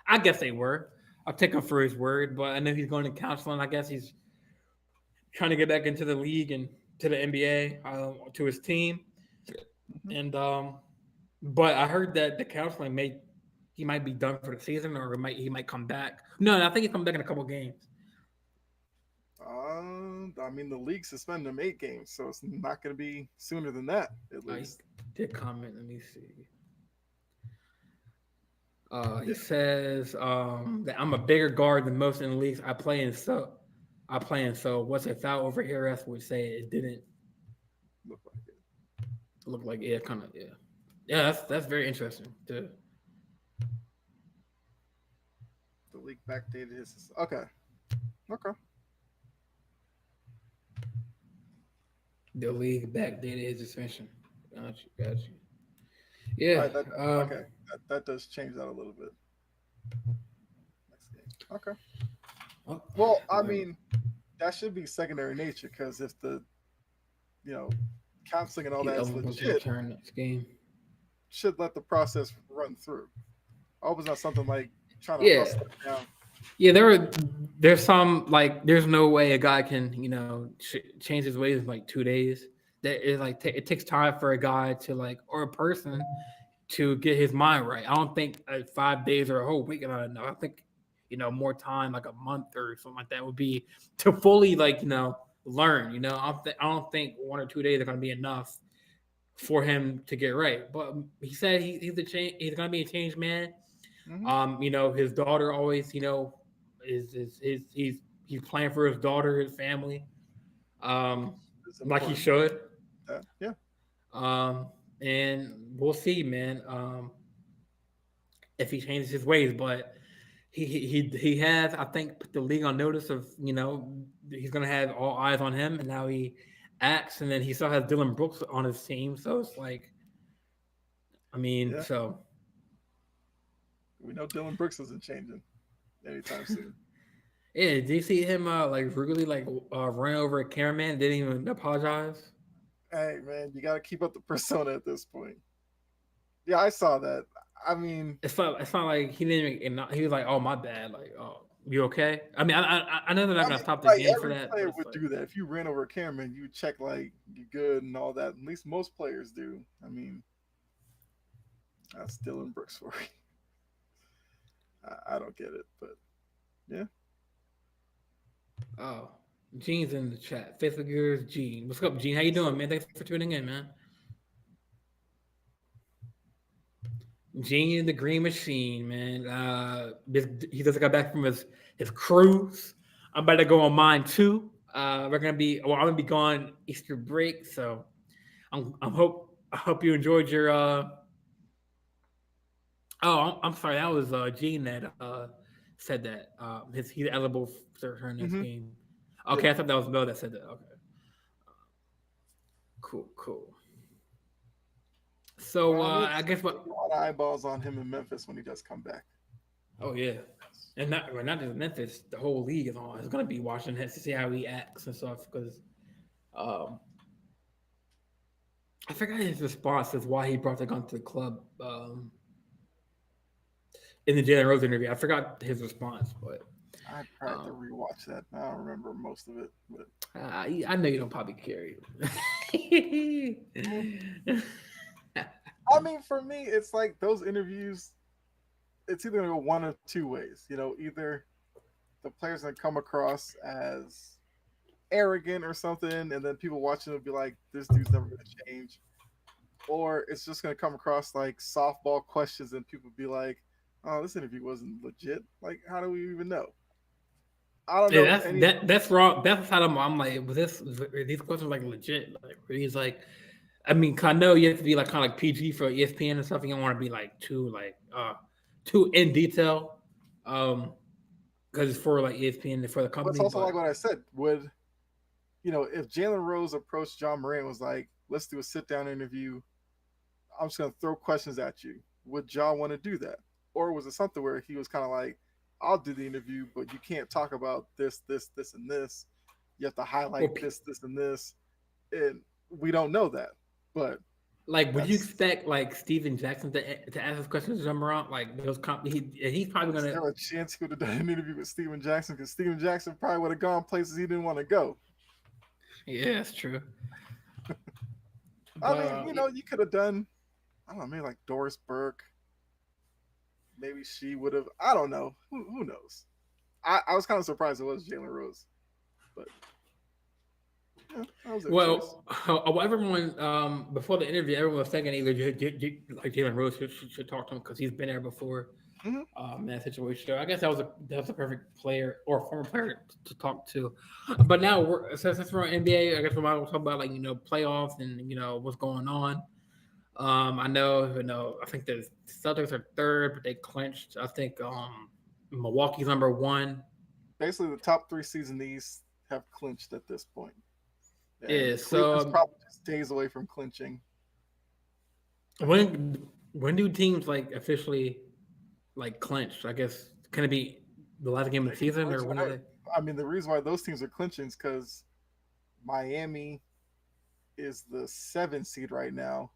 I guess they were. I'll take him for his word, but I know he's going to counseling. I guess he's trying to get back into the league and to the NBA, to his team. Mhm. And but I heard that the counseling may he might be done for the season, or he might come back. No, I think he's coming back in a couple games. I mean, the league suspended him 8 games, so it's not going to be sooner than that, at He least. did comment. Let me see. He Yeah, says that I'm a bigger guard than most in the leagues I play in. So what's a foul over here? Us would say it didn't look like it. look like kind of yeah. That's very interesting. The league backdated his. Okay, okay. The league backdated his suspension. Got you. All Yeah. right, okay. That does change that a little bit. Next game. Okay. Oh, Well, I whatever. mean, that should be secondary nature because if the you know counseling and all He's that is eligible to legit, return next game. should let the process run through. I hope it's not something like trying to Yeah. hustle it down. Yeah, there's some like there's no way a guy can change his ways in like 2 days. That is like it takes time for a guy to like or a person to get his mind right. I don't think 5 days or a whole week. I think more time like a month or something like that would be to fully like learn. I don't think 1 or 2 days are going to be enough for him to get right. But he said he's a change. He's going to be a changed man. Hmm. His daughter always he's playing for his daughter, his family, um, It's like he important. should. Yeah. Um, and we'll see, man, if he changes his ways. But he has, I think, put the league on notice of he's gonna have all eyes on him and how he acts, and then he still has Dylan Brooks on his team, so it's like, I mean, Yeah. so We know Dylan Brooks isn't changing anytime soon. yeah. Did you see him like really like run over a cameraman? Didn't even apologize. Hey man, you got to keep up the persona at this point. Yeah, I saw that. I mean, It's not like he didn't even. He was like, "Oh, my bad." Like, "Oh, you okay?" I mean, I know they're not I gonna mean, stop the like game for every that, but player it's would like, do that. If you ran over a cameraman, you would check like you good and all that. At least most players do. I mean, that's Dylan Brooks for you. I don't get it, but yeah. oh, Gene's in the chat. Faithful Gears, Gene. What's up, Gene? How you doing, man? Thanks for tuning in, man. Gene the Green Machine, man. He just got back from his cruise. I'm about to go on mine too. I'm gonna be gone Easter break, so I hope you enjoyed your. I'm sorry, that was Gene that said that. He's eligible to return this Hmm. game. Okay, Yeah. I thought that was Bill that said that. Okay, cool. So Well, I mean, I guess there'll be what a lot of eyeballs on him in Memphis when he does come back. Oh yeah, and not just Memphis. The whole league is on. It's gonna be watching him to see how he acts and stuff because um, I forgot his response is why he brought the gun to the club in the Jalen Rose interview. I forgot his response, but I'd probably have to um, rewatch that. I don't remember most of it, but I know you don't probably care. I mean, for me, it's like those interviews. It's either gonna go one of two ways. Either the player's gonna come across as arrogant or something, and then people watching will be like, "This dude's never gonna change," or it's just gonna come across like softball questions, and people be like, "Oh, this interview wasn't legit. Like, how do we even know?" I don't Yeah, know if any. that's wrong. That's how I'm like, were these questions like legit? Like, were these like, I mean, I know you have to be like kind of like PG for ESPN and stuff. You don't want to be like too in detail, because it's for like ESPN and for the But it's company. also like But what I said. Would if Jalen Rose approached John Moran was like, "Let's do a sit down interview. I'm just gonna throw questions at you." Would John want to do that, or was it something where he was kind of like, "I'll do the interview, but you can't talk about this, and this. You have to well, highlight this, and this." And we don't know that, but like, would you that's expect like Steven Jackson to ask his questions to jump around? Like he's probably is gonna. there a chance he would have done an interview with Steven Jackson? Because Steven Jackson probably would have gone places he didn't want to go. Yeah, that's true. I But mean, you could have done, I don't know, maybe like Doris Burke. Maybe she would have. I don't know. Who knows? I was kind of surprised it was Jalen Rose, but yeah, that was their choice. everyone before the interview, everyone was thinking either like Jalen Rose should talk to him because he's been there before Hmm. in that situation. So I guess that was a perfect player or former player to talk to. But now since we're on NBA, I guess we might talk about like playoffs and what's going on. I know I think the Celtics are third, but they clinched. I think Milwaukee's number one. Basically, the top three seeds in the East have clinched at this point, and Yeah. So Cleveland's probably just days away from clinching. when do teams like officially like clinch? I guess can it be the last game of They the can season clinch or when are whenever. they? I mean, the reason why those teams are clinching is because Miami is the 7 seed right now.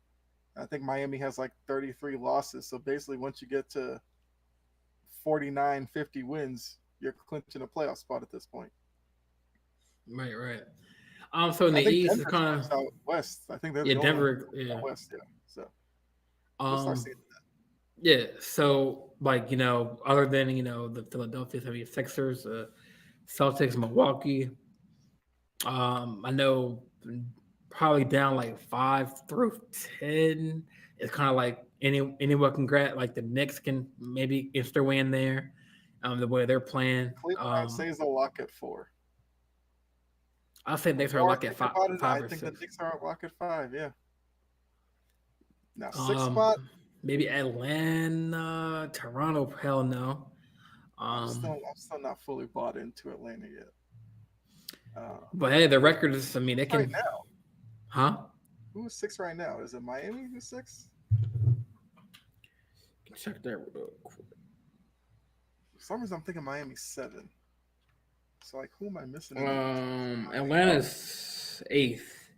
I think Miami has like 33 losses. So basically, once you get to 49, 50 wins, you're clinching a playoff spot at this point. Right, right. So in I the think East, it's Denver's kind clinched of out west. I think they're yeah, the only one Denver, out yeah. west. Yeah. So you'll start Um, seeing yeah. So like other than the Philadelphia 76ers, Celtics, Milwaukee. I know probably down like 5 through 10. It's kind of like anyone can grab like the Knicks can maybe inch their way in there. The way they're playing. Cleveland, I'd say, is a lock at 4. I'll say The Knicks are more I like at think five, about it, five I or think the six. Knicks are a lock at 5. Yeah. Now, sixth Um, spot, maybe Atlanta, Toronto. Hell no. I'm Um, still, I'm still not fully bought into Atlanta yet. Uh, but hey, the record is. I mean, they right can. now, Huh? who's 6 right now? Is it Miami who's 6? Check that real quick. For some reason, I'm thinking Miami's 7. So, like, who am I missing in the East? Atlanta's eighth.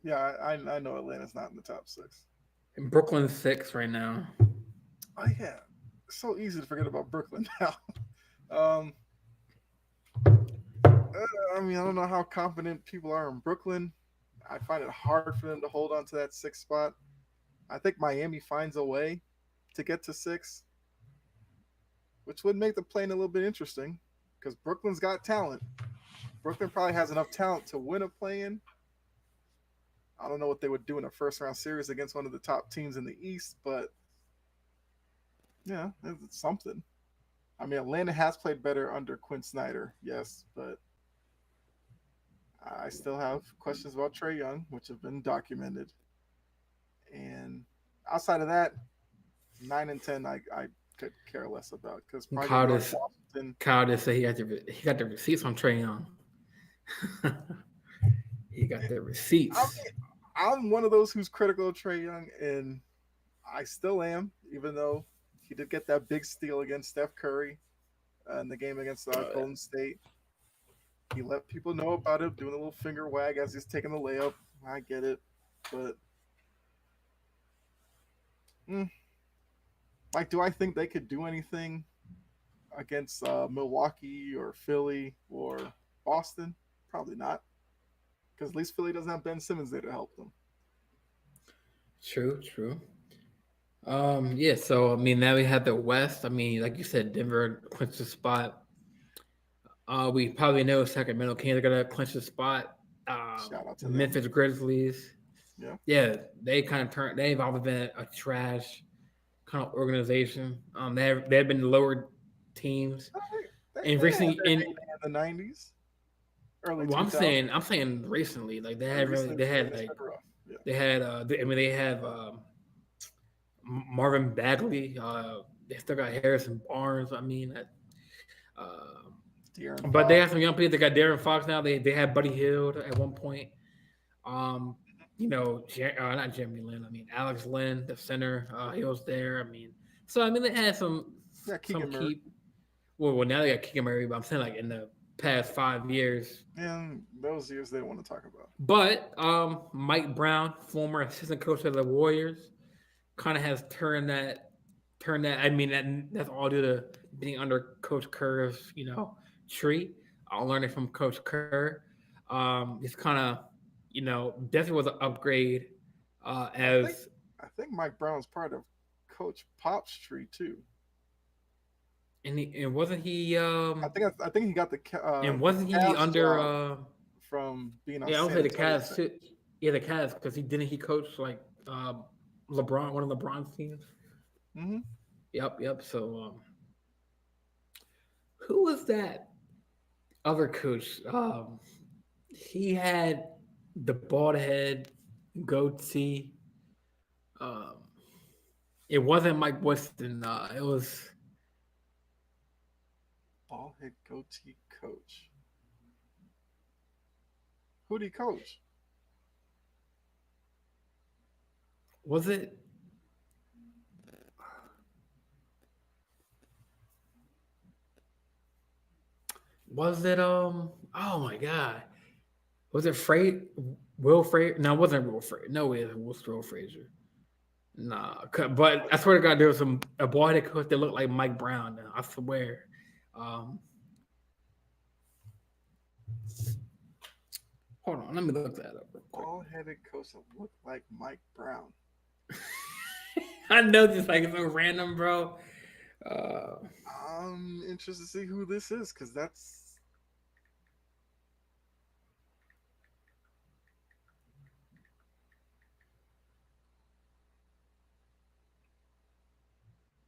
Yeah, I know Atlanta's not in the top 6. And Brooklyn's six right now. Oh yeah, it's so easy to forget about Brooklyn now. um, I mean, I don't know how confident people are in Brooklyn. I find it hard for them to hold on to that 6th spot. I think Miami finds a way to get to 6, which would make the play-in a little bit interesting because Brooklyn's got talent. Brooklyn probably has enough talent to win a play-in. I don't know what they would do in a first-round series against one of the top teams in the East, but yeah, it's something. I mean, Atlanta has played better under Quinn Snyder, yes, but I still have questions about Trey Young, which have been documented. And outside of that, 9 and 10, I could care less about because probably Kyle going to just Washington. Kyle just said he got the receipts on Trae Young. He got the I receipts. mean, I'm one of those who's critical of Trey Young, and I still am, even though He did get that big steal against Steph Curry in the game against Golden State. He let people know about it, doing a little finger wag as he's taking the layup. I get it, but like, do I think they could do anything against Milwaukee or Philly or Boston? Probably not, because at least Philly doesn't have Ben Simmons there to help them. True, true. Yeah. So I mean, now we have the West. I mean, like you said, Denver clinched the spot. We probably know Sacramento Kings are gonna clinch the spot. Shout out to Memphis them. Grizzlies. Yeah. Yeah, they kind of turned. They've always been a trash kind of organization. They've been lower teams They and had recently. their heyday in the '90s, early Well, 2000s. I'm saying recently, like Recently, they had it's like been rough. Yeah. I mean, they have Marvin Bagley. They still got Harrison Barnes. I mean, De'Aaron but they Fox. have some young people. They got Darren Fox now. They had Buddy Hield at one point. Um, not Jeremy Lin. I mean, Alex Lynn, the center. He was there. I mean, so I mean, they had some Yeah, Keegan Murray. key. Well, now they got Keegan Murray, but I'm saying like in the past 5 years. And those years they don't want to talk about. But Mike Brown, former assistant coach of the Warriors, kind of has turned that. I mean, that's all due to being under Coach Kerr's tree. I'll learn it from Coach Kerr. It's kind of definitely was an upgrade. As I think Mike Brown's part of Coach Pop's tree too. and wasn't he? I think he got the And wasn't he Cavs under? job from being on. Yeah, I would San say the Antonio Cavs State. too. Yeah, the Cavs because he coached like LeBron, one of LeBron's teams. Mm-hmm. Yep. So who was that other coach? He had the bald head, goatee. Um, it wasn't Mike Weston. It was. Ball head goatee coach. Who'd he coach? Was it? Was it? Oh my God! Was it Will Frazier? No, it wasn't Will Frazier. No, it was Will Frazier. Nah, but I swear to God, there was a boy coach that looked like Mike Brown. Now, I swear. Um, Hold on, let me look that up real quick. Ball headed coach that looked like Mike Brown. I know this like so random, bro. I'm interested to see who this is because that's.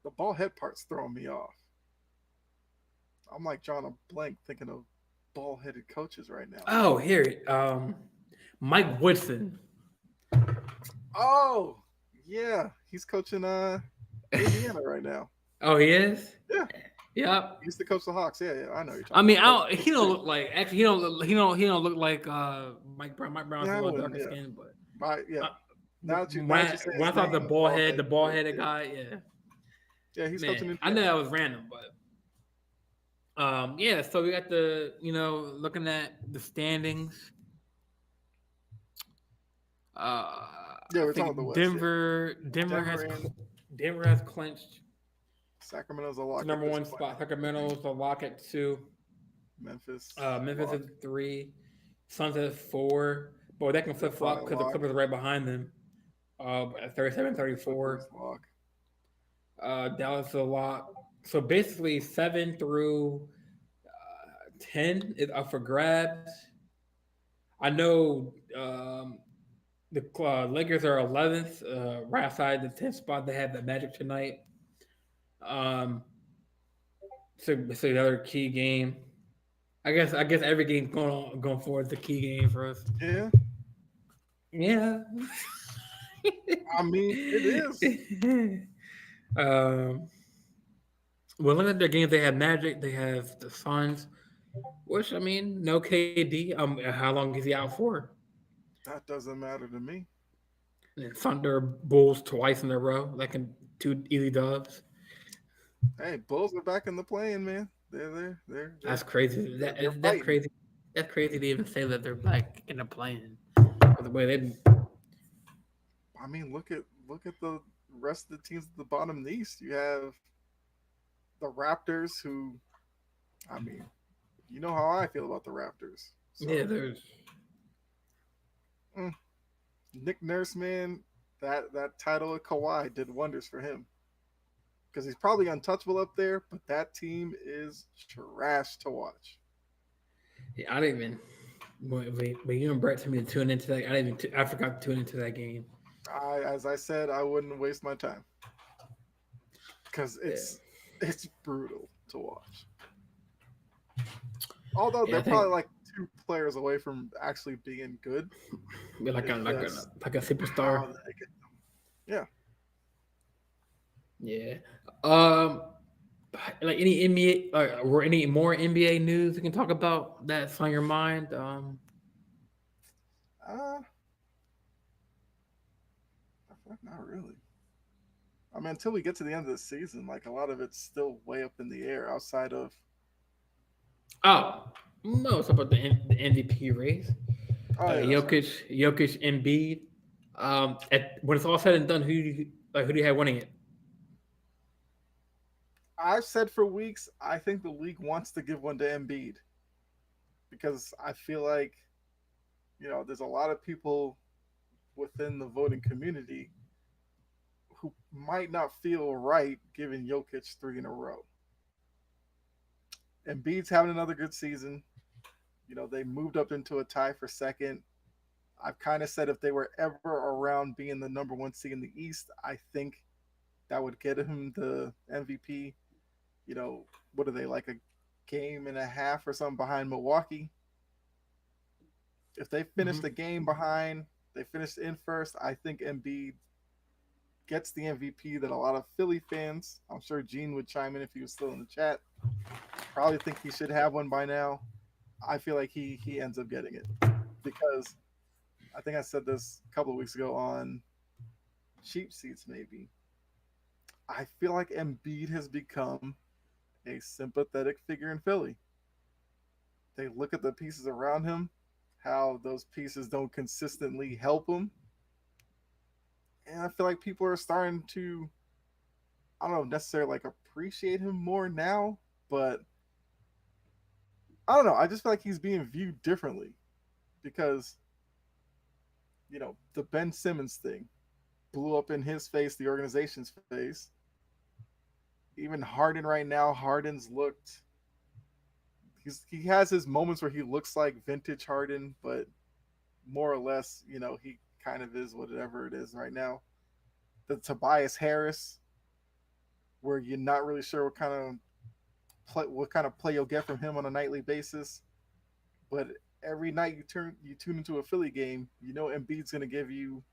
The ball head part's throwing me off. I'm like drawing a blank thinking of ball headed coaches right now. Oh, here, Mike Woodson. Oh, yeah. He's coaching Indiana right now. Oh, he is. Yeah. Yep. He used to coach the Hawks. Yeah. I know you're talking I mean, about. he don't look like actually he don't look like Mike Brown. Mike Brown's a little darker skin, but yeah. Now that when I thought the ball headed guy, yeah. Yeah, he's coaching Indiana. I know that was random, but yeah. So we got the looking at the standings. Yeah, we're talking about the West. Denver has clinched Sacramento's a lock. Number one spot. Sacramento's a lock at 2. Memphis. Memphis at 3. Suns at 4. Boy, that can flip flop because the Clippers are right behind them. At 37-34. Dallas is a lock. So basically, 7 through 10 is up for grabs. I know the Lakers are 11th, right outside the 10th spot. They have the Magic tonight. So the other key game. I guess every game going forward is a key game for us. Yeah. Yeah. I mean, it is. Well, look at their games. They have Magic. They have the Suns. Which I mean, no KD. How long is he out for? That doesn't matter to me. And Thunder Bulls twice in a row. That can 2 easy dubs. Hey, Bulls are back in the playing, man. That's crazy. They're That's fighting. crazy. That's crazy to even say that they're like in a plane. The way they, I mean, look at the rest of the teams at the bottom of the East. You have the Raptors, who, I mean, you know how I feel about the Raptors. yeah, So there's mm, Nick Nurse, man, that title of Kawhi did wonders for him because he's probably untouchable up there. But that team is trash to watch. yeah, I didn't even. When you and Brett told me to tune into that, I didn't even. I forgot to tune into that game. As I said, I wouldn't waste my time because Yeah, it's brutal to watch. Although yeah. they're I think probably like two players away from actually being good. we're like a It's like a just like a superstar. how they get. Yeah, Yeah. Um. Like any NBA, or any more NBA news you can talk about that's on your mind? uh, I feel like not really. I mean, until we get to the end of the season, like a lot of it's still way up in the air. Outside of Oh no, it's about the MVP race. oh yeah, that's right. Jokic, Embiid. When it's all said and done, who do you have winning it? I've said for weeks, I think the league wants to give one to Embiid because I feel like there's a lot of people within the voting community who might not feel right giving Jokic three in a row. Embiid's having another good season. They moved up into a tie for second. I've kind of said if they were ever around being the number one seed in the East, I think that would get him the MVP. What are they, like a game and a half or something behind Milwaukee? If they finish Hmm. the game behind, they finished in first, I think Embiid gets the MVP that a lot of Philly fans, I'm sure Gene would chime in if he was still in the chat, probably think he should have one by now. I feel like he ends up getting it because I think I said this a couple of weeks ago on cheap seats, maybe. I feel like Embiid has become a sympathetic figure in Philly. They look at the pieces around him, how those pieces don't consistently help him. And I feel like people are starting to, I don't know, necessarily like appreciate him more now, but I don't know. I just feel like he's being viewed differently because, the Ben Simmons thing blew up in his face, the organization's face. Even Harden right now, Harden's looked he has his moments where he looks like vintage Harden, but more or less, he kind of is whatever it is right now. The Tobias Harris, where you're not really sure what kind of play you'll get from him on a nightly basis, but every night you tune into a Philly game, Embiid's going to give you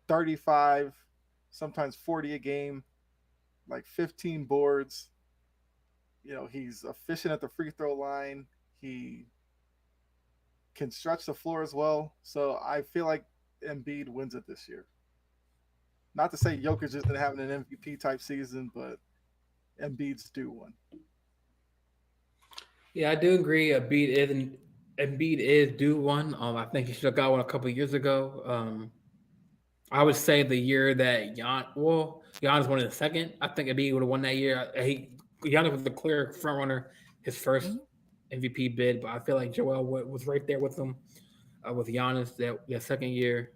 35, sometimes 40 a game, like 15 boards. He's efficient at the free throw line. He can stretch the floor as well. So I feel like Embiid wins it this year. Not to say Jokic isn't having an MVP type season, but Embiid's due one. Yeah, I do agree. Embiid is due one. I think he should have got one a couple of years ago. I would say the year that Giannis won in the second. I think Embiid would have won that year. Giannis was the clear front runner his first Mhm. MVP bid, but I feel like Joel was right there with him, with Giannis that second year.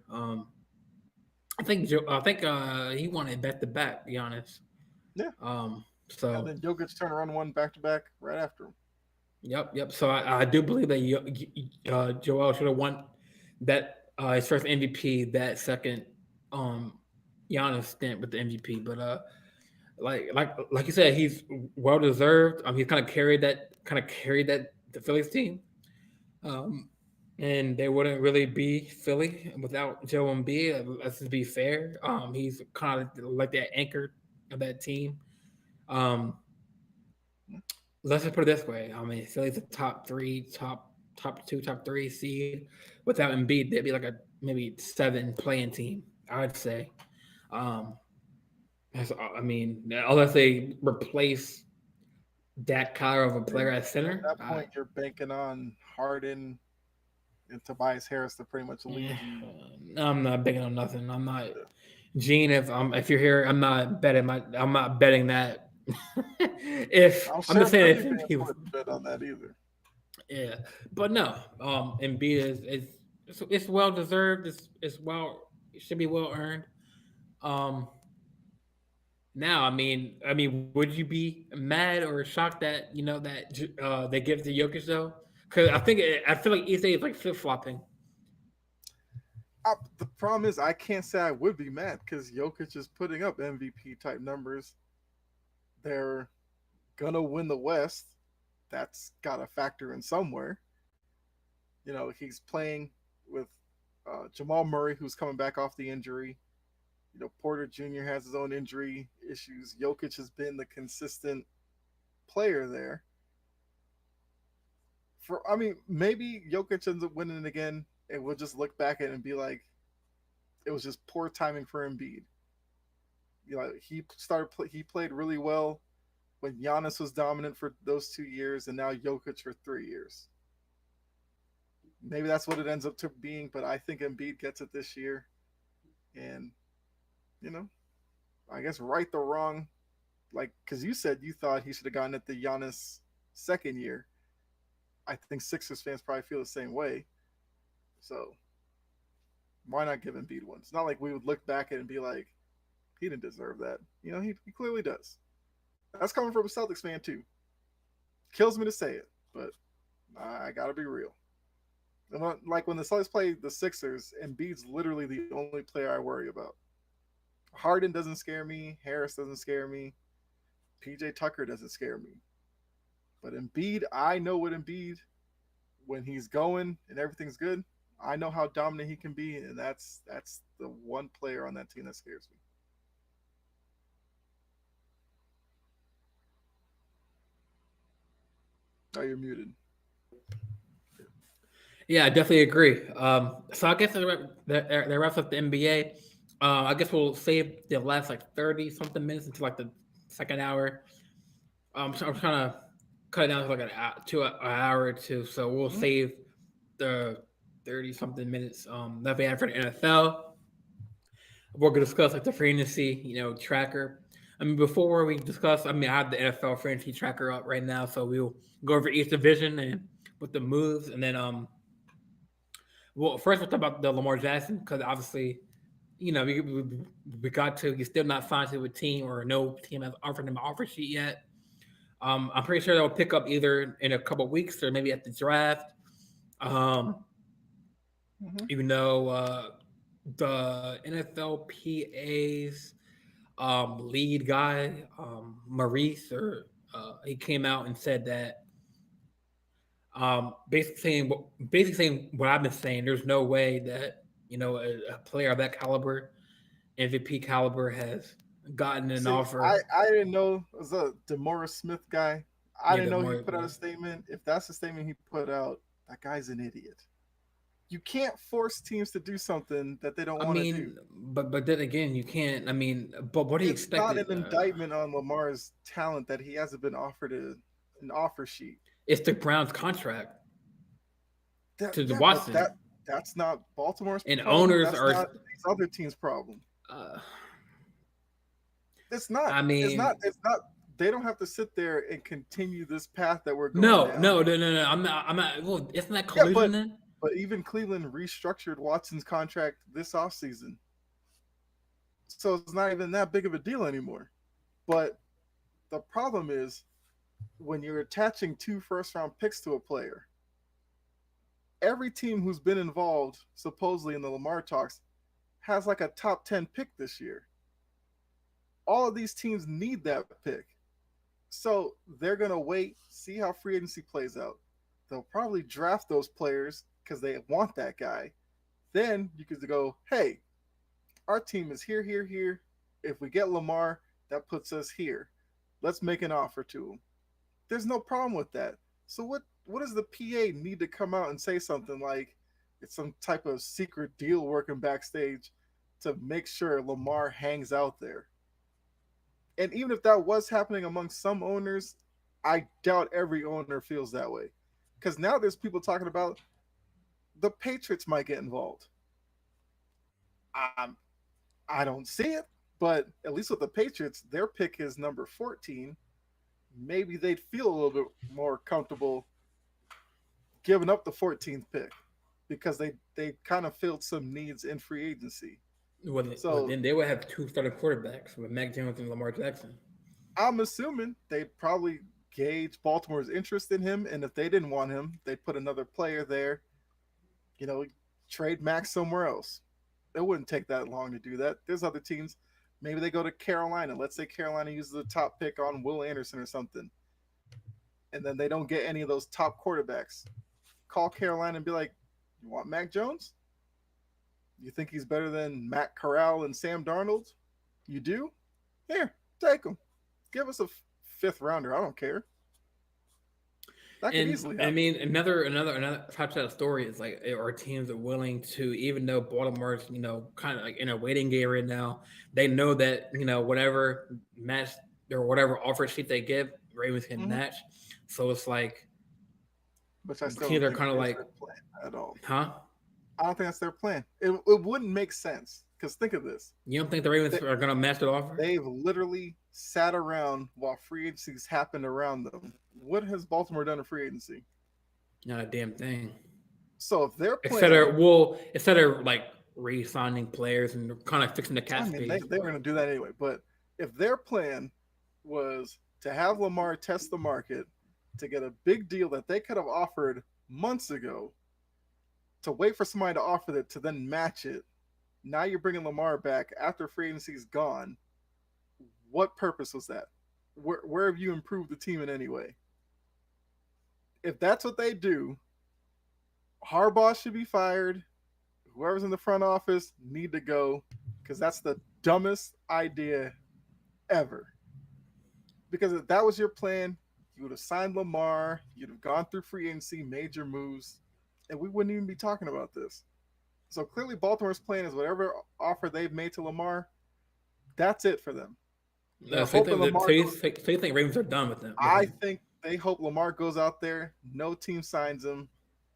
I think he won it back to back. Giannis. Yeah. And So then Jokic turned around one back to back right after him. yep. So I do believe that Joel should have won that his first MVP that second um Giannis stint with the MVP. But like you said, he's well deserved. He's kind of carried that the Phillies team. Um, and they wouldn't really be Philly without Joe Embiid. Let's just be fair. He's kind of like that anchor of that team. Um, let's just put it this way. I mean, Philly's a top three, top two, top three seed. Without Embiid, they'd be like a maybe seven playing team. I'd say. Um, I mean, unless they replace that kind of a player at At center, that point, you're banking on Harden and Tobias Harris to pretty much yeah, lead you. I'm not betting on nothing. I'm not Gene. If you're here, I'm not betting that. If I'm I'm sure just saying, Philly if fans he was, wouldn't bet on that either. yeah, but no, Embiid it's well deserved. It should be well earned. Um, Now, would you be mad or shocked that they give it to Jokic though? Because I feel like ESA is like flip flopping. The problem is, I can't say I would be mad because Jokic is putting up MVP type numbers. They're gonna win the West. That's got to factor in somewhere. He's playing with Jamal Murray, who's coming back off the injury. Porter Jr. has his own injury issues. Jokic has been the consistent player there. Maybe Jokic ends up winning it again, and we'll just look back at it and be like, it was just poor timing for Embiid. He played really well when Giannis was dominant for those 2 years, and now Jokic for 3 years. Maybe that's what it ends up to being, but I think Embiid gets it this year, and you know, I guess right the wrong, like because you said you thought he should have gotten it the Giannis second year. I think Sixers fans probably feel the same way. So why not give Embiid one? It's not like we would look back at it and be like, he didn't deserve that. He clearly does. That's coming from a Celtics fan too. Kills me to say it, but I gotta be real. Like when the Celtics play the Sixers, Embiid's literally the only player I worry about. Harden doesn't scare me. Harris doesn't scare me. PJ Tucker doesn't scare me. But Embiid, I know what Embiid, when he's going and everything's good, I know how dominant he can be, and that's the one player on that team that scares me. Oh, you're muted. Yeah, I definitely agree. So I guess that wraps up the NBA. I guess we'll save the last like 30 something minutes until like the second hour. So I'm trying to cut it down to like an hour or two. So we'll Mm-hmm. save the 30 something minutes that we have for the NFL. We're gonna discuss like the fantasy, tracker. Before we discuss, I have the NFL fantasy tracker up right now, so we'll go over each division and with the moves, and then well, first we'll talk about the Lamar Jackson because obviously, we got to. He's still not signed to a team, or no team has offered him an offer sheet yet. I'm pretty sure they'll pick up either in a couple weeks or maybe at the draft. Um, Mm-hmm. Even though the NFLPA's lead guy, Maurice, or he came out and said that basically saying what I've been saying. There's no way that a player of that caliber, MVP caliber, has gotten an See, I, offer. I didn't know it was a DeMaurice Smith guy. I Yeah, didn't the know he more put out a statement. If that's the statement he put out, that guy's an idiot. You can't force teams to do something that they don't want to do. but then again, you can't. But what do you It's expect? not an indictment on Lamar's talent that he hasn't been offered an offer sheet. It's the Browns' contract to the But Watson, that's not Baltimore's and problem. owners That's are. not these other teams' problem. Uh, It's not. I It's not. mean, It's not. They don't have to sit there and continue this path that we're going no, down. no, no, no, no. I'm not. I'm not. Well, isn't that Yeah, collusion then? but even Cleveland restructured Watson's contract this offseason. So it's not even that big of a deal anymore. But the problem is when you're attaching 2 first-round picks to a player, every team who's been involved, supposedly in the Lamar talks, has like a top 10 pick this year. All of these teams need that pick. So they're going to wait, see how free agency plays out. They'll probably draft those players because they want that guy. Then you could go, hey, our team is here, here, here. If we get Lamar, that puts us here. Let's make an offer to him. There's no problem with that. So what does the PA need to come out and say something like it's some type of secret deal working backstage to make sure Lamar hangs out there? And even if that was happening among some owners, I doubt every owner feels that way. Because now there's people talking about the Patriots might get involved. Um, I don't see it, but at least with the Patriots, their pick is number 14. Maybe they'd feel a little bit more comfortable giving up the 14th pick because they kind of filled some needs in free agency. So Then they would have two starting quarterbacks with Mac Jones and Lamar Jackson. I'm assuming they'd probably gauge Baltimore's interest in him, and if they didn't want him, they'd put another player there. You know, trade Max somewhere else. It wouldn't take that long to do that. There's other teams. Maybe they go to Carolina. Let's say Carolina uses the top pick on Will Anderson or something, and then they don't get any of those top quarterbacks. Call Carolina and be like, "You want Mac Jones? You think he's better than Matt Corral and Sam Darnold? You do? Here, take him. Give us a fifth rounder. I don't care." That could easily happen. I mean, another type of story is like, our teams are willing to, even though Baltimore's, kind of like in a waiting game right now, they know that, whatever match or whatever offer sheet they give, Ravens can match. So it's like, but I still teams are kind of like, plan at all. Huh? I don't think that's their plan. It wouldn't make sense. Because think of this. You don't think the Ravens are going to match the offer? They've literally sat around while free agencies happened around them. What has Baltimore done in free agency? Not a damn thing. So if they're playing, instead of like re-signing players and kind of fixing the cap space, they were going to do that anyway. But if their plan was to have Lamar test the market, to get a big deal that they could have offered months ago, to wait for somebody to offer that to then match it. Now you're bringing Lamar back after free agency's gone. What purpose was that? Where have you improved the team in any way? If that's what they do, Harbaugh should be fired. Whoever's in the front office need to go, because that's the dumbest idea ever. Because if that was your plan, you would have signed Lamar, you'd have gone through free agency, major moves, and we wouldn't even be talking about this. So clearly Baltimore's plan is whatever offer they've made to Lamar, that's it for them. So you think Ravens are done with them? I think they hope Lamar goes out there, no team signs him,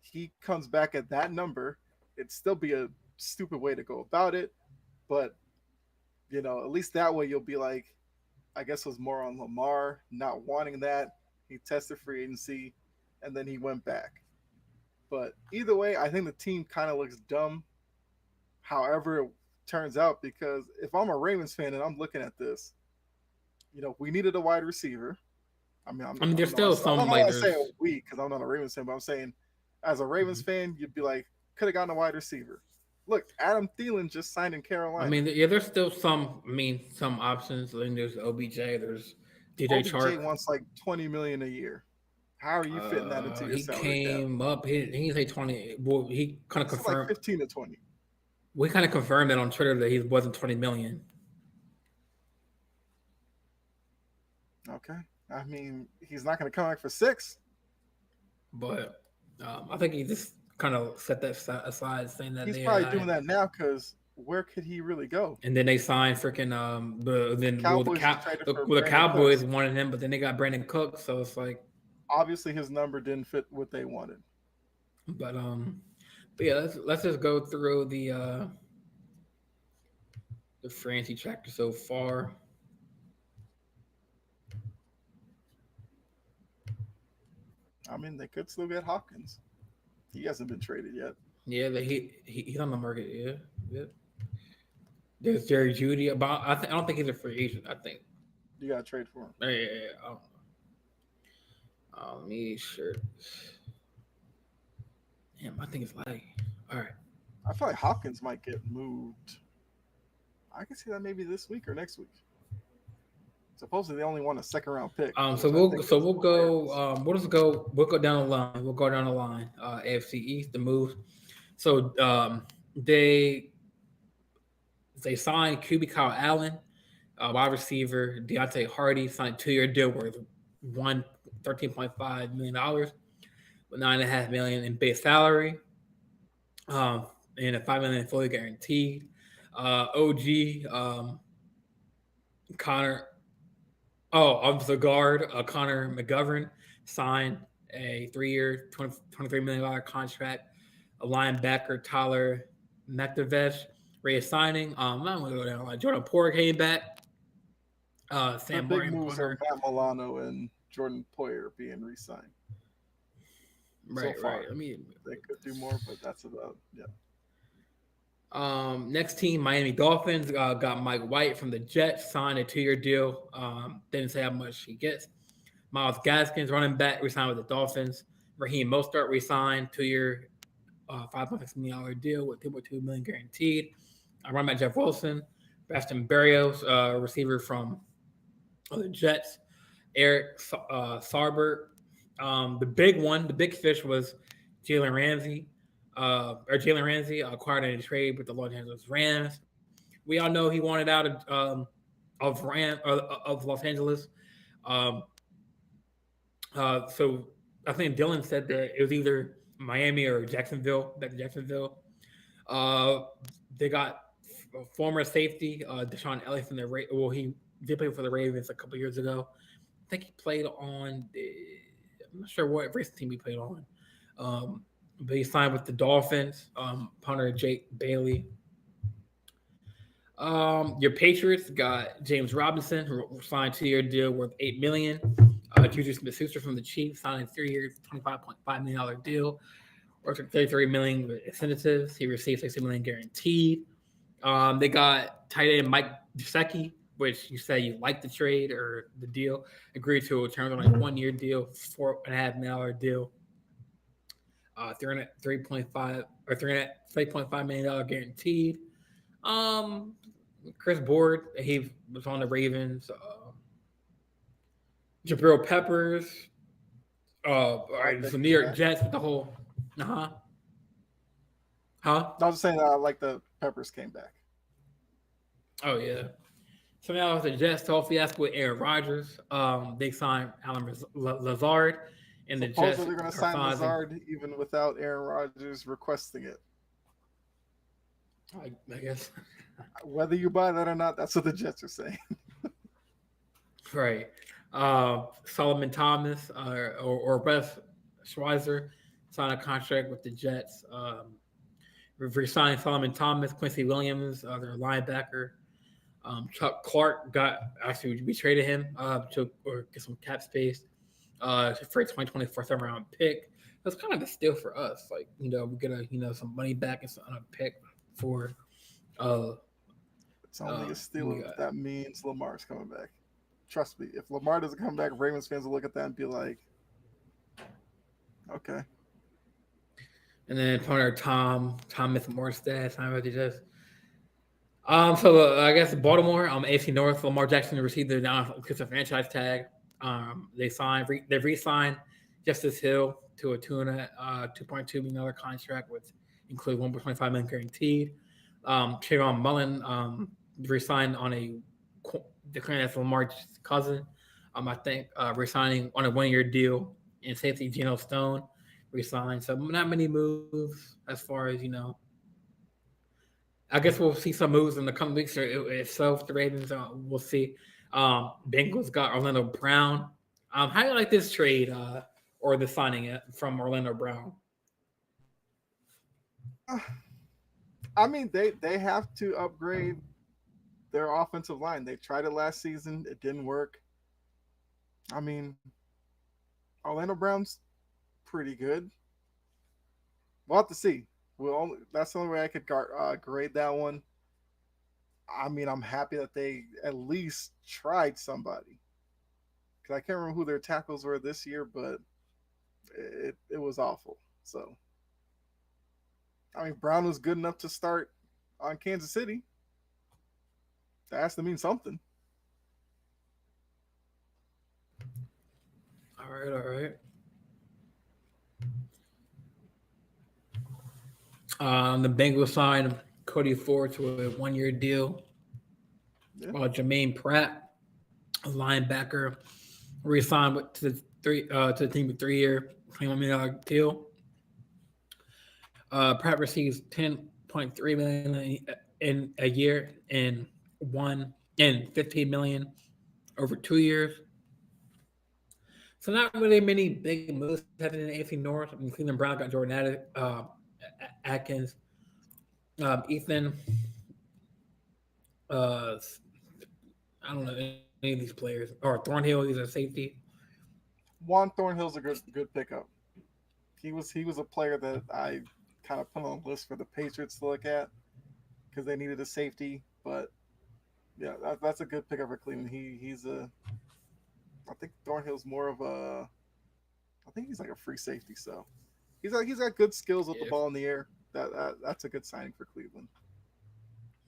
he comes back at that number. It'd still be a stupid way to go about it, but at least that way you'll be like, I guess it was more on Lamar not wanting that. He tested free agency, and then he went back. But either way, I think the team kind of looks dumb, however it turns out, because if I'm a Ravens fan and I'm looking at this, we needed a wide receiver. I mean, there's still some. I'm not saying we, because I'm not a Ravens fan, but I'm saying as a Ravens fan, you'd be like, could have gotten a wide receiver. Look, Adam Thielen just signed in Carolina. I mean, yeah, there's still some. Some options. I mean, there's OBJ. There's DJ Chark. OBJ wants like $20 million a year. How are you fitting that into your salary cap? He came up. He didn't say 20. Well, he kind of confirmed like 15 to 20. We kind of confirmed that on Twitter that he wasn't 20 million. Okay, I mean, he's not going to come back for 6. But I think he just kind of set that aside, saying that he's probably doing that now because where could he really go? And then they signed freaking the Cowboys wanted him, but then they got Brandon Cook, so it's like. Obviously, his number didn't fit what they wanted. But yeah, let's just go through the free agency chapter so far. I mean, they could still get Hopkins. He hasn't been traded yet. Yeah, he's on the market. Yeah. There's Jerry Jeudy. I don't think he's a free agent. I think you got to trade for him. Yeah. Let me sure. Damn, I think it's like, all right. I feel like Hopkins might get moved. I can see that maybe this week or next week. Supposedly they only want a second round pick. So we'll go. We'll go down the line. We'll go down the line. AFC East, the moves. So they signed QB Kyle Allen, wide receiver Deontay Hardy signed a 2-year deal worth $13.5 million with $9.5 million in base salary, and a $5 million fully guaranteed. OG Connor offensive guard Connor McGovern signed a 3-year, $23 million contract. A linebacker Tyler McTavish reassigning. I'm going to go down. Jordan Poyer came back. The Sam big Martin, moves are punter. Matt Milano and Jordan Poyer being re-signed so Right. far. I mean, They could do more, but that's about yeah. next team, Miami Dolphins got Mike White from the Jets, signed a 2-year deal. Didn't say how much he gets. Miles Gaskins, running back, resigned with the Dolphins. Raheem Mostert resigned, 2-year, $5.6 million deal with $2.2 million guaranteed. Running back Jeff Wilson, Baston Berrios, receiver from the Jets, Eric Sarbert. The big one, the big fish was Jalen Ramsey. Jalen Ramsey acquired in a trade with the Los Angeles Rams. We all know he wanted out of Los Angeles. Um, so I think Dylan said that it was either Miami or Jacksonville. Back to Jacksonville. Uh, they got former safety Deshaun Elliott from the he did play for the Ravens a couple years ago. I think he played on I'm not sure what race team he played on. But he signed with the Dolphins. Punter Jake Bailey. Your Patriots got James Robinson, who signed 2-year deal worth $8 million. Juju Smith-Schuster from the Chiefs signed a 3-year, $25.5 million deal worth $33 million with incentives. He received $60 million guaranteed. They got tight end Mike Gesicki, which you say you like the trade or the deal. Agreed to a term on a 1-year deal, $4.5 million deal. 3.5 million dollar guaranteed. Chris Board, he was on the Ravens. Jabril Peppers. All right, so New York Jets with the whole. Huh? I was just saying, like the Peppers came back. Oh yeah. So now with the Jets, whole fiasco with Aaron Rodgers. They signed Alan Lazard, and the Jets Supposedly they're going to sign Lazard even without Aaron Rodgers requesting it. I guess. Whether you buy that or not, that's what the Jets are saying. Right. Solomon Thomas or Wes Schweizer signed a contract with the Jets. Re-signed Solomon Thomas, Quincy Williams, their linebacker. Chuck Clark we traded him to or get some cap space for a 2024 7th round pick. That's kind of a steal for us. Like, we get some money back and a pick for it's only a steal if that means Lamar's coming back. Trust me, if Lamar doesn't come back, Ravens fans will look at that and be like, okay. And then partner Thomas Morstead signed with the Jets. So I guess Baltimore, AFC North, Lamar Jackson received the non-exclusive franchise tag. They re-signed Justice Hill to a $2.2 million contract, which includes $1.25 million guaranteed. Trayvon Mullen re-signed on declaring as Lamar's cousin. I think re-signing on a 1-year deal. And safety Geno Stone re-signed. So not many moves as far as I guess we'll see some moves in the coming weeks. Or if so, if the Ravens, we'll see. Bengals got Orlando Brown. How do you like this trade or the signing from Orlando Brown? I mean, they have to upgrade their offensive line. They tried it last season. It didn't work. I mean, Orlando Brown's pretty good. We'll have to see. That's the only way I could grade that one. I mean, I'm happy that they at least tried somebody. Because I can't remember who their tackles were this year, but it was awful. So, I mean, Brown was good enough to start on Kansas City. That has to mean something. All right. The Bengals signed Cody Ford to a 1-year deal. Yeah. Jermaine Pratt, a linebacker, re-signed to the team with 3-year, $21 million deal. Pratt receives $10.3 million in a year and $15 million over 2 years. So not really many big moves happening in the AFC North. I mean, Cleveland Brown got Atkins, Ethan. Uh, I don't know any of these players. Or Thornhill, he's a safety. Juan Thornhill's a good pickup. He was a player that I kind of put on the list for the Patriots to look at because they needed a safety. But yeah, that's a good pickup for Cleveland. He's a I think Thornhill's more of a I think he's like a free safety. So he's got good skills with the Yeah, ball in the air. That's a good signing for Cleveland.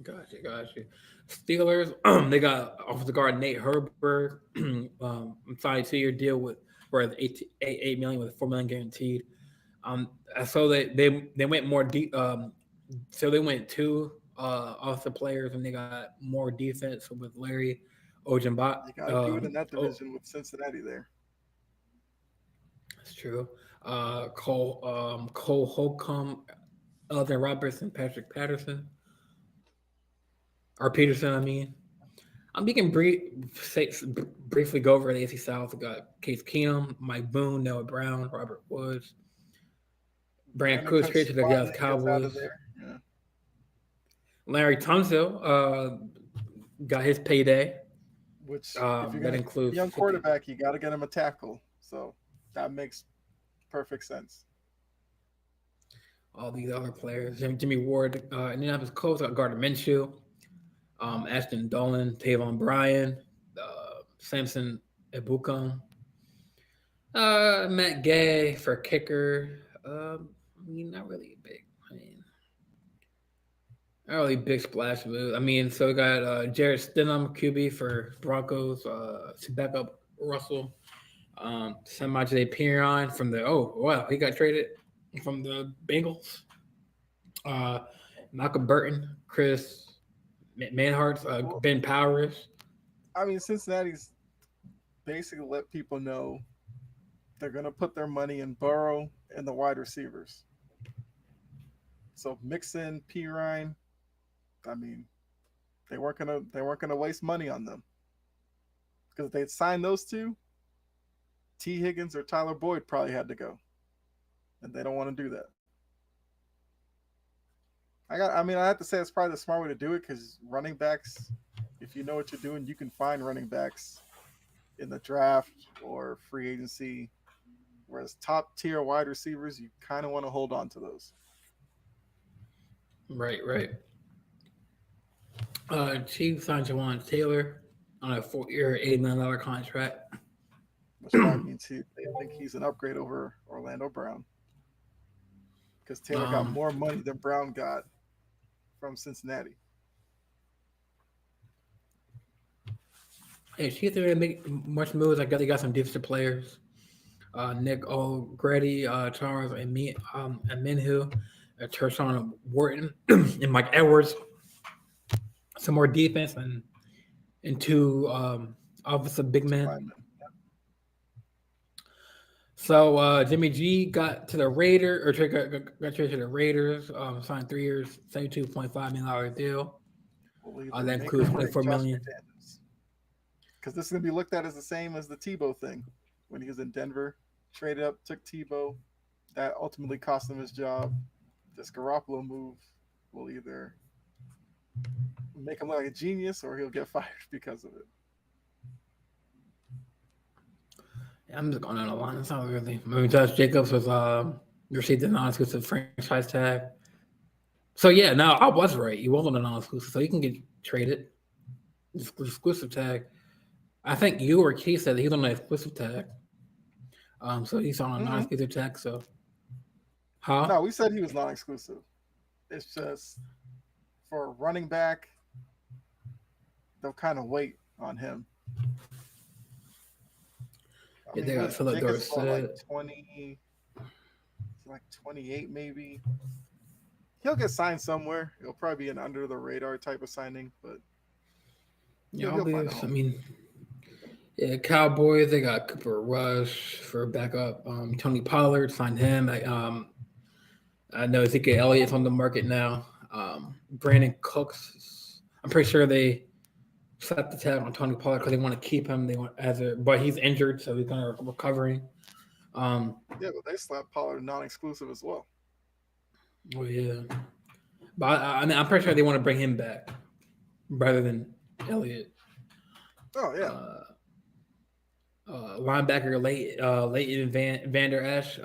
gotcha. Steelers, they got offensive guard Nate Herbert. Signed 2 year deal with worth 8 million with 4 million guaranteed. So they went more deep. So they went two offensive players, and they got more defense with Larry Ojambot. You got to do it in that Oh, division with Cincinnati there. that's true. Cole Holcomb, Elton Robertson, Patrick Patterson, or Peterson. I mean, we can briefly go over the AC South. We got Case Keenum, Mike Boone, Noah Brown, Robert Woods, Brandon Brandon Cooks Cooks traded to the Dallas finally gets out of Cowboys. there. Yeah. Larry Tunsil got his payday. Which if you're That gonna includes young 50. quarterback, you got to get him a tackle. So that makes perfect sense. All these other players. Jimmy Ward, Indianapolis Colts got Gardner Minshew, Ashton Dolan, Tavon Bryan, Samson Ebukam, Matt Gay for kicker. I mean, not really big. I mean, not really big splash move. I mean, so we got Jared Stidham, QB for Broncos, to back up Russell. Samaje Perine from the he got traded from the Bengals. Uh, Malcolm Burton, Chris Manhart, Well, Ben Powers. I mean, Cincinnati's basically let people know they're gonna put their money in Burrow and the wide receivers. So Mixon, P. Ryan, I mean, they weren't gonna waste money on them because if they'd signed those two, T. Higgins or Tyler Boyd probably had to go, and they don't want to do that. I have to say it's probably the smart way to do it because running backs, if you know what you're doing, you can find running backs in the draft or free agency. Whereas top tier wide receivers, you kind of want to hold on to those. Right. Chiefs signed Jawan Taylor on a 4 year, $80 million contract. Which probably means they think he's an upgrade over Orlando Brown because Taylor got Um, more money than Brown got from Cincinnati. Chiefs didn't really make much moves. I guess they got some defensive players. Nick O'Grady, Charles Minhu, Tershawn Wharton, and Mike Edwards. Some more defense and two offensive big Two men. linemen. So Jimmy G got to the Raiders, or got traded to the Raiders. Signed 3 years, $72.5 million deal. Will either That make or includes break 24 Josh million. McDaniels because this is gonna be looked at as the same as the Tebow thing when he was in Denver. Traded up, took Tebow. That ultimately cost him his job. This Garoppolo move will either make him look like a genius or he'll get fired because of it. I'm just going on a line. It's not really. I mean, Josh Jacobs was received a non-exclusive franchise tag. So yeah, no, I was right. He was on a non-exclusive, so he can get traded. Exclusive tag. I think you or Keith said that he's on an exclusive tag. So he's on a Mm-hmm. non-exclusive tag. So, huh? No, we said he was non-exclusive. It's just for a running back, they'll kind of wait on him. I Yeah, mean, they got Philip Jacobs is about, Dorsett. 28 maybe. He'll get signed somewhere. It'll probably be an under the radar type of signing, but Yeah, he'll all find a these. I home. mean, yeah, Cowboys. They got Cooper Rush for backup. Tony Pollard signed him. I know Ezekiel Elliott's on the market now. Brandon Cooks. I'm pretty sure they slap the tag on Tony Pollard because they want to keep him. They want but he's injured, so he's kind of recovering. Yeah, but they slapped Pollard non-exclusive as well. Oh yeah, but I mean, I'm pretty sure they want to bring him back rather than Elliott. Oh yeah. Linebacker Leighton Vander Esch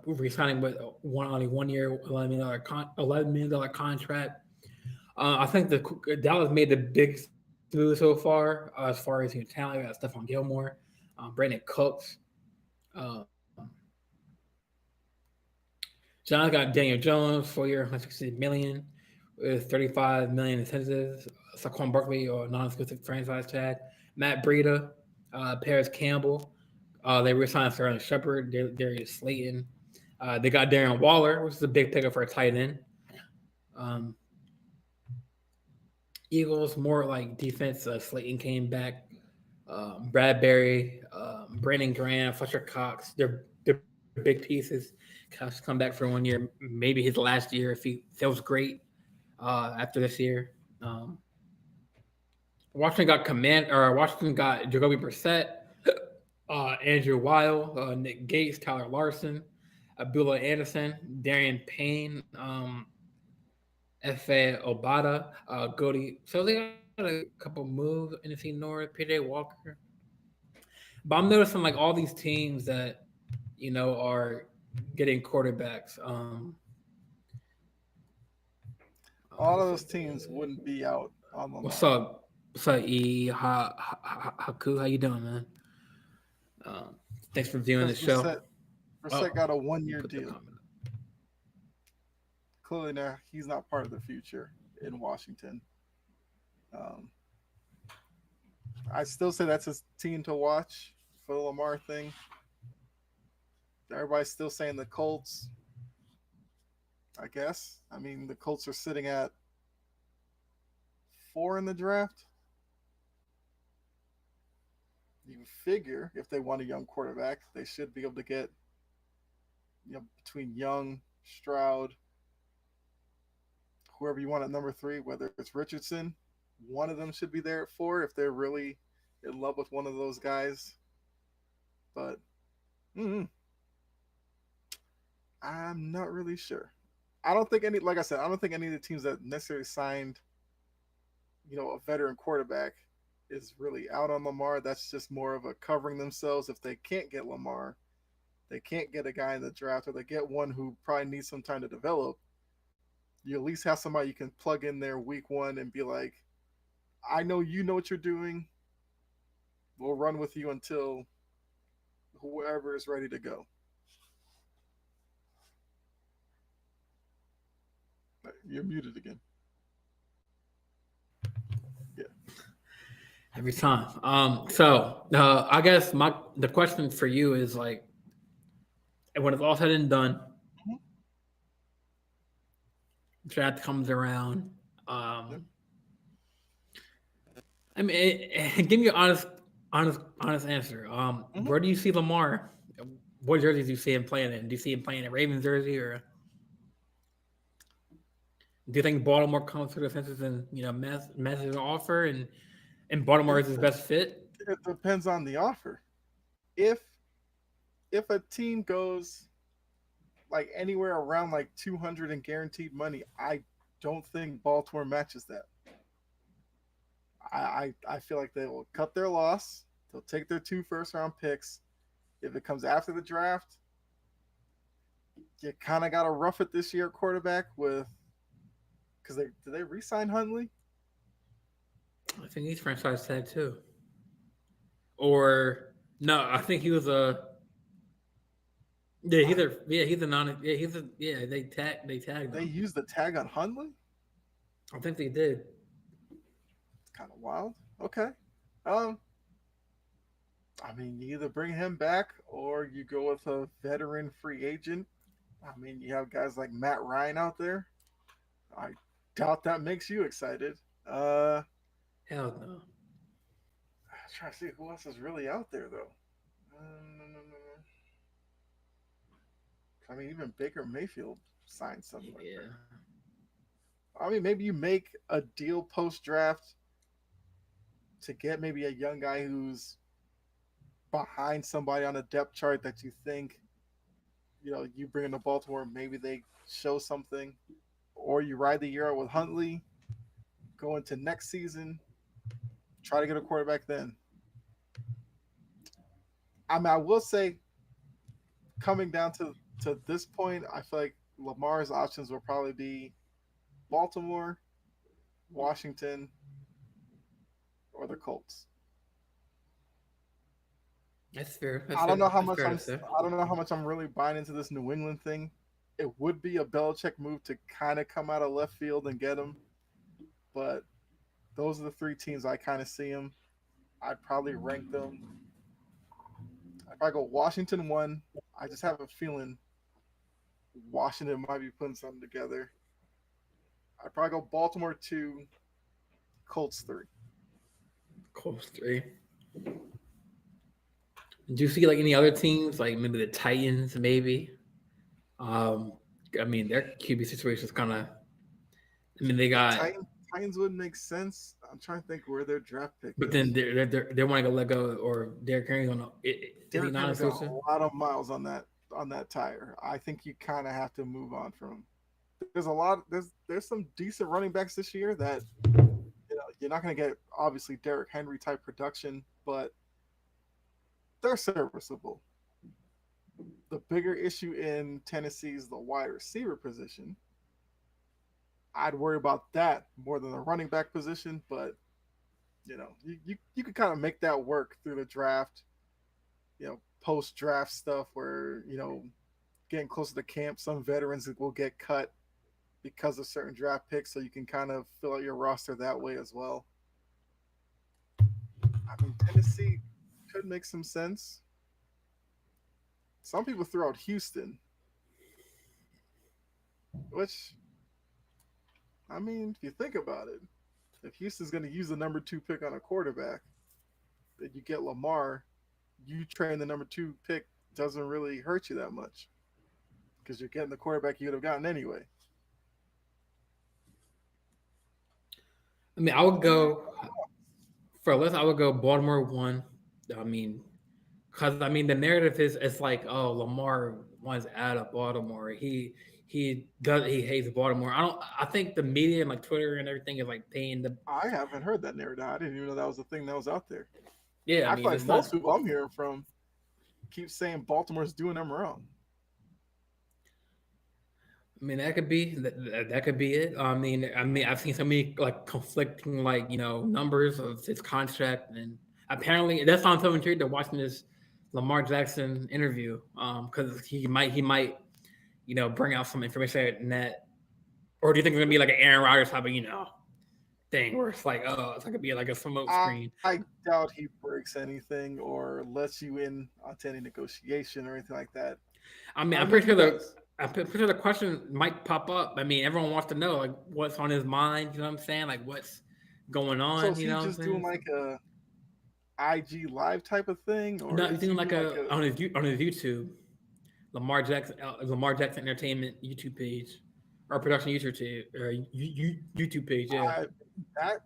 resigning with only 1 year, $11 million contract. I think the Dallas made the biggest move so far as far as talent. We got Stephon Gilmore, Brandon Cooks. Um, John's got Daniel Jones, 4 year, $160 million, with $35 million incentives. Saquon Barkley or non-exclusive franchise tag. Matt Breida, Paris Campbell. They re-signed Sterling Shepard, Darius Slayton. They got Darren Waller, which is a big pickup for a tight end. Um, Eagles, more like defense. Slayton came back. Bradbury, Brandon Graham, Fletcher Cox. They're big pieces. Cox come back for 1 year, maybe his last year if he feels great after this year. Washington got Jacoby Brissett, Andrew Weil, Nick Gates, Tyler Larson, Abdullah Anderson, Darian Payne, Efe Obada, Cody. So they got a couple moves in the NFC North. PJ Walker. But I'm noticing like all these teams that are getting quarterbacks. A lot of those teams wouldn't be out on What's Lamar. up? What's up, E? Haku? How you doing, man? Um, Thanks for viewing the Because show. Brissett got a Let me 1 year put the deal. comment. Clearly, now he's not part of the future in Washington. Um, I still say that's a team to watch for the Lamar thing. Everybody's still saying the Colts. I guess. I mean, the Colts are sitting at 4 in the draft. You figure if they want a young quarterback, they should be able to get between Young, Stroud, whoever you want at number 3, whether it's Richardson, one of them should be there at 4 if they're really in love with one of those guys. But I'm not really sure. I don't think any, like I said, I don't think any of the teams that necessarily signed, a veteran quarterback is really out on Lamar. That's just more of a covering themselves. If they can't get Lamar, they can't get a guy in the draft, or they get one who probably needs some time to develop. You at least have somebody you can plug in there week 1 and be like, I know you know what you're doing. We'll run with you until whoever is ready to go. You're muted again. Yeah. Every time. I guess the question for you is like, when it's all said and done, draft comes around. Yep. I mean, give me an honest answer. Where do you see Lamar? What jerseys do you see him playing in? Do you see him playing a Ravens jersey, or do you think Baltimore comes to the census and matches an offer, and Baltimore is his best fit? It depends on the offer. If a team goes like anywhere around like 200 in guaranteed money, I don't think Baltimore matches that. I feel like they will cut their loss. They'll take their 2 first-round picks. If it comes after the draft, you kind of got to rough it this year, quarterback, with because did they re-sign Huntley? I think he's franchise tag too. Or no, I think he was a. Yeah, he's a non. Yeah, They tagged They him. used the tag on Huntley. I think they did. It's kind of wild. Okay. Um, I mean, you either bring him back or you go with a veteran free agent. I mean, you have guys like Matt Ryan out there. I doubt that makes you excited. Hell no. I'm trying to see who else is really out there though. I mean, even Baker Mayfield signed somewhere. Yeah. I mean, maybe you make a deal post draft to get maybe a young guy who's behind somebody on a depth chart that you think, you bring into Baltimore, maybe they show something, or you ride the year out with Huntley, go into next season, try to get a quarterback then. I mean, I will say, coming down to this point, I feel like Lamar's options will probably be Baltimore, Washington, or the Colts. That's fair. I don't know how That's much fair I'm. to say. I don't know how much I'm really buying into this New England thing. It would be a Belichick move to kind of come out of left field and get him, but those are the three teams I kind of see him. I'd probably rank them. If I go Washington 1, I just have a feeling Washington might be putting something together. I'd probably go Baltimore 2, Colts 3. Colts 3. Do you see like any other teams, like maybe the Titans, maybe? Um, I mean, their QB situation is kind of. I mean, they The got, Titans wouldn't make sense. I'm trying to think where their draft pick but is. then they're wanting to let go, or Derrick Henry's on. Is he Derrick not Henry's got a exclusive? lot of miles on that tire. I think you kind of have to move on from him. There's some decent running backs this year that you're not going to get obviously Derrick Henry type production, but they're serviceable. The bigger issue in Tennessee is the wide receiver position. I'd worry about that more than the running back position, but you could kind of make that work through the draft, post draft stuff where, getting closer to camp, some veterans will get cut because of certain draft picks, so you can kind of fill out your roster that way as well. I mean, Tennessee could make some sense. Some people threw out Houston, which, I mean, if you think about it, if Houston's going to use the number 2 pick on a quarterback, then you get Lamar, you train the number 2 pick doesn't really hurt you that much because you're getting the quarterback you would have gotten anyway. I mean, I would go for a list. I would go Baltimore 1. I mean, because I mean the narrative is it's like, oh, Lamar wants out of Baltimore. He hates Baltimore. I think the media and like Twitter and everything is like paying the. I haven't heard that narrative. I didn't even know that was a thing that was out there. Yeah, I I mean feel like it's most not. people I'm hearing from keep saying Baltimore's doing them wrong. I mean that could be that could be it. I mean I've seen so many like conflicting like numbers of his contract, and apparently that's why I'm so intrigued to watching this Lamar Jackson interview. Because he might bring out some information that, or do you think it's gonna be like an Aaron Rodgers type of thing where it's like, oh, it's gonna be like a smoke screen? I doubt he breaks anything or lets you in onto any negotiation or anything like that. I mean, Or I'm pretty maybe sure he the does. I'm pretty sure the question might pop up. I mean, everyone wants to know like what's on his mind. You know what I'm saying? Like what's going So on. is You he know what I'm just doing saying? like a IG live type of thing, or No, he's is doing he like doing like a a? on his YouTube, Lamar Jackson Entertainment YouTube page, or production YouTube page. Yeah. I, that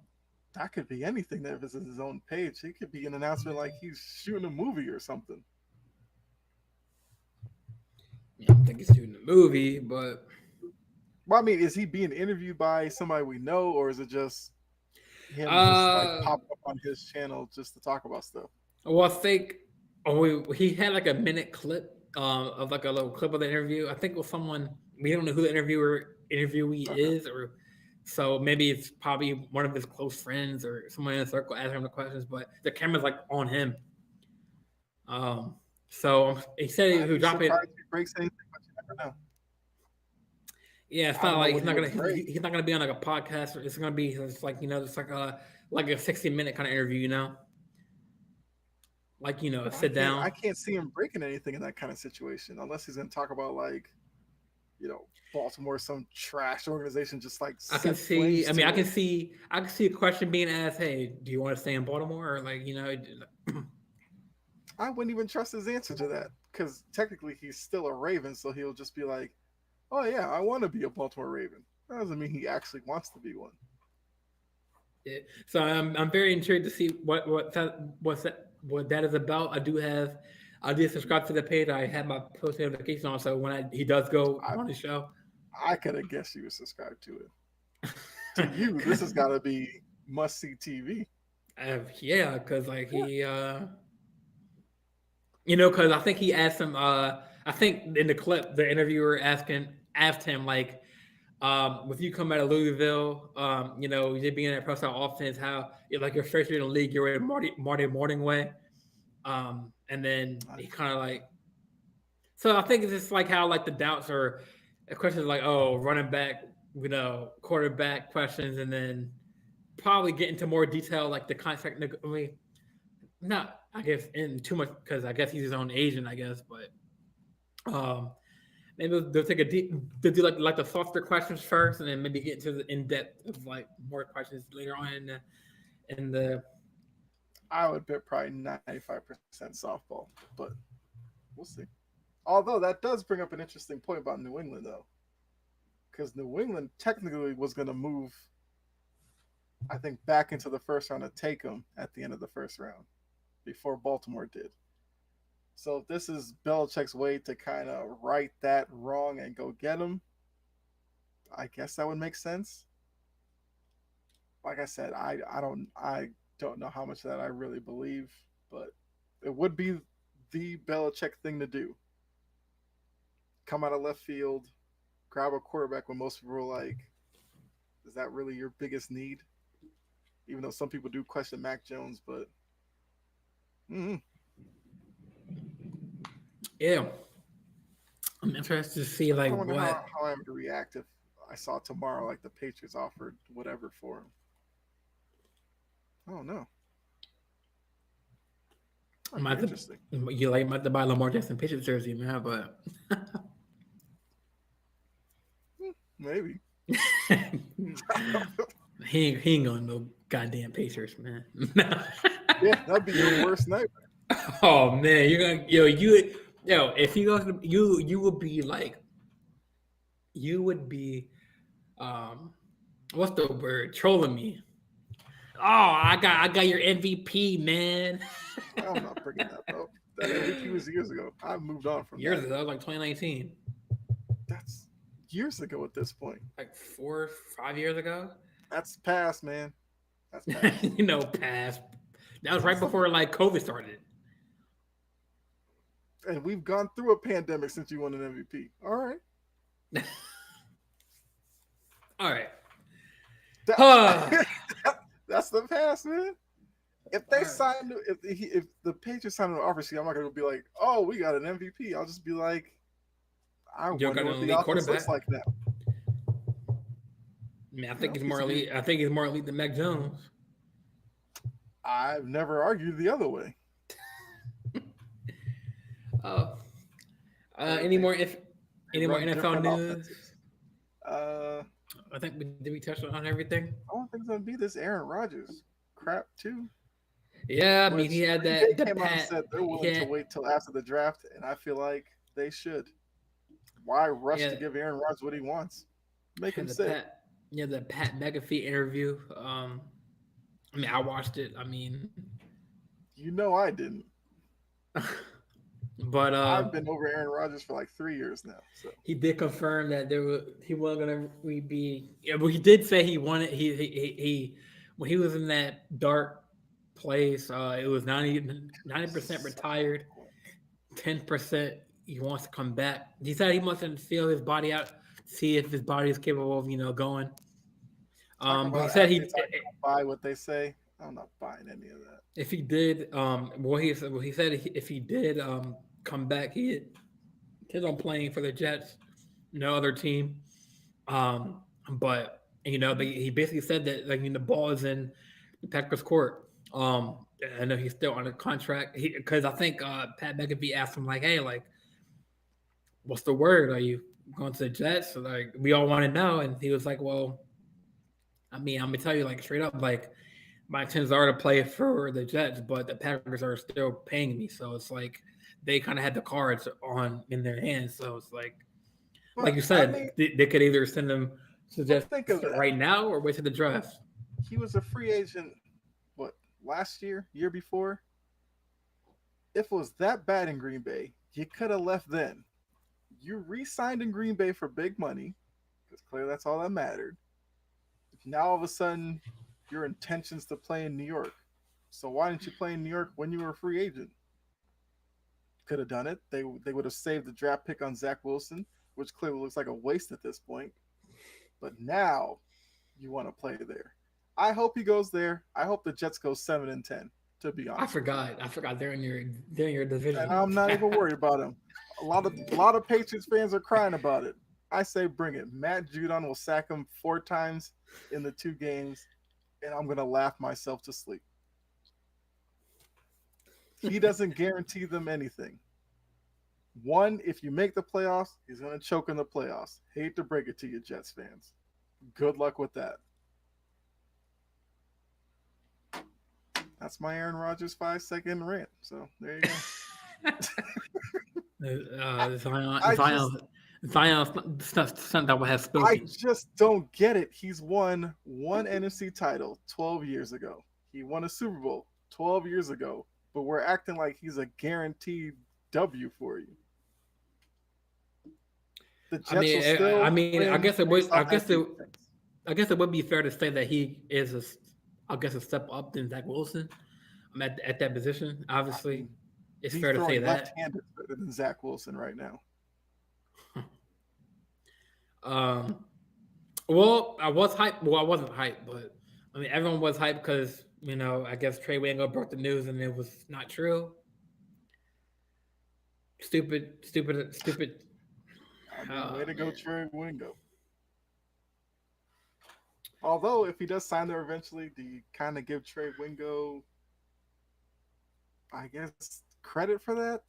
that could be anything that visits his own page. It could be an announcement like he's shooting a movie or something. I don't think he's doing the movie, but Well, I mean, is he being interviewed by somebody we know, or is it just him just like uh, popping up on his channel just to talk about stuff? well, I think he had like a minute clip of like a little clip of the interview. I think it was someone we don't know who the interviewee Okay. is, or so maybe it's probably one of his close friends or someone in the circle asking him the questions. But the camera's like on him. So he said he I'd would be drop it. surprised if he breaks anything, but you never know. Yeah, it's I not don't know like what he would break. he's not gonna be on like a podcast. It's gonna be just like just like a 60-minute kind of interview. Like sit down. I can't see him breaking anything in that kind of situation unless he's going to talk about like Baltimore, some trash organization, just like I can set see. flames I mean, to it. I can see a question being asked. Hey, do you want to stay in Baltimore, or like I wouldn't even trust his answer to that because technically he's still a Raven, so he'll just be like, "Oh yeah, I want to be a Baltimore Raven." That doesn't mean he actually wants to be one. Yeah. So I'm very intrigued to see what that is about. I did subscribe to the page. I had my post notification on, so when he does go I on the show, I could have guessed you were subscribed to it. To you, this has got to be must see TV. yeah, because like Yeah. because I think he asked him. I think in the clip, the interviewer asked him like, with you coming out of Louisville, you being in that personnel offense, how you're like your first year in the league, you're in Marty Morningway, and then he kind of like. So I think it's just like how like the doubts are questions like running back, quarterback questions, and then probably get into more detail like the contract. I mean, not I guess in too much because I guess he's his own agent, I guess, but maybe they'll take a deep they'll do like the softer questions first, and then maybe get into the in depth of like more questions later on in the. I would bet probably 95% softball, but we'll see. Although that does bring up an interesting point about New England, though, because New England technically was going to move, I think, back into the first round to take him at the end of the first round before Baltimore did. So if this is Belichick's way to kind of right that wrong and go get him, I guess that would make sense. Like I said, I don't know how much of that I really believe, but it would be the Belichick thing to do. Come out of left field, grab a quarterback when most people are like, is that really your biggest need? Even though some people do question Mac Jones, but mm, Yeah, I'm interested to see I kind like of wonder what how I would react if I saw tomorrow like the Patriots offered whatever for him. Oh no, that'd be might have interesting. you like might have to buy Lamar Jackson Patriots jersey, man, but Maybe. he ain't going no goddamn Pacers, man. Yeah, that'd be your worst nightmare. Oh man, you're gonna if you go to you would be like you would be um what's the word trolling me. Oh, I got your MVP, man. I'm not bringing that up. That MVP was years ago. I've moved on from Years that. ago, like 2019, That's years ago at this point. like 4 5 years ago. That's past, man. That's past. Past. That was right That's before like COVID started. and we've gone through a pandemic since you won an MVP. All right. All right. That, that's the past, man. If they All right. sign, if the Patriots sign an offer sheet, I'm not gonna be like, oh, we got an MVP. I'll just be like, I You're wonder got an what the elite offense quarterback. looks like now. I think he's He's more a good. elite. I think he's more elite than Mac Jones. I've never argued the other way. Oh, I think any more if they any more run NFL different news? offenses. Uh, I think did we touch on everything? I don't think it's gonna be this Aaron Rodgers crap too. Yeah, I mean he Which had Green Bay the came out and pat. said they're He willing to had wait till after the draft, and I feel like they should. Why rush to yeah give Aaron Rodgers what he wants? Make him had the sit. pat the Pat McAfee interview. I mean I watched it. I mean, You know I didn't. but I've been over Aaron Rodgers for like 3 years now. So he did confirm that he wasn't gonna be. Yeah, but he did say he wanted he when he was in that dark place. It was 90% retired, 10% he wants to come back. He said he wants to feel his body out, see if his body is capable of going. talk But he about said athletes I don't buy what they say. I'm not buying any of that. if he did, he said if he did come back, he intends on playing for the Jets, no other team. But he basically said that like the ball is in the Packers' court. I know he's still on a contract because I think Pat McAfee asked him like, "Hey, like, what's the word? Are you going to the Jets?" So, like, we all want to know, and he was like, "Well, I mean, I'm gonna tell you like straight up, like, my intentions are to play for the Jets, but the Packers are still paying me, so it's like they kind of had the cards on in their hands. So it's like But you I said, mean, they could either send them to the but Jets think of that. right now or wait to the draft. He was a free agent. What, last year before? If it was that bad in Green Bay, you could have left then. You re-signed in Green Bay for big money because clearly that's all that mattered. Now all of a sudden, your intentions to play in New York. So why didn't you play in New York when you were a free agent? Could have done it. They would have saved the draft pick on Zach Wilson, which clearly looks like a waste at this point. But now you want to play there. I hope he goes there. I hope the Jets go 7-10. To be I honest with you, forgot. I forgot they're in your and division. I'm not even worried about him. A lot of Patriots fans are crying about it. I say bring it. Matt Judon will sack him 4 times in the 2 games, and I'm gonna laugh myself to sleep. He doesn't guarantee them anything. One, if you make the playoffs, he's gonna choke in the playoffs. Hate to break it to you, Jets fans. Good luck with that. That's my Aaron Rodgers 5-second rant. So there you go. Zion, I Zion, just Zion, that has I spoken. just don't get it. He's won one NFC title 12 years ago. He won a Super Bowl 12 years ago, but we're acting like he's a guaranteed W for you. The I Jets will mean, still I win guess it would. based off that defense. I guess it would be fair to say that he is I guess a step up than Zach Wilson. I'm at that position. I Obviously, mean, it's he's fair to say throwing that. left-handed better than Zach Wilson right now. Um, well, I was hyped. Well, I wasn't hyped, but I mean, everyone was hyped because I guess Trey Wingo broke the news and it was not true. Stupid, stupid, stupid. I mean, way Oh to go, man. Trey Wingo. Although, if he does sign there eventually, do you kind of give Trey Wingo, I guess, credit for that?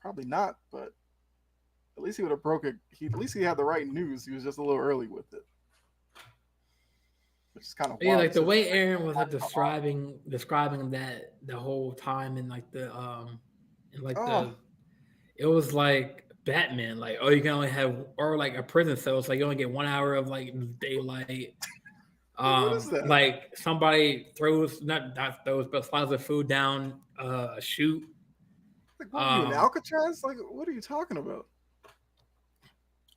Probably not, but at least he would have broke it. At least he had the right news. He was just a little early with it, which is kind of Yeah, wild. like the So way Aaron was like describing that the whole time and like oh, it was like Batman, like oh you can only have or like a prison cell, it's like you only get 1 hour of like daylight. what is that? Like somebody throws not throws but slides the food down a chute. Like, what were you in Um, Alcatraz? Like, what are you talking about?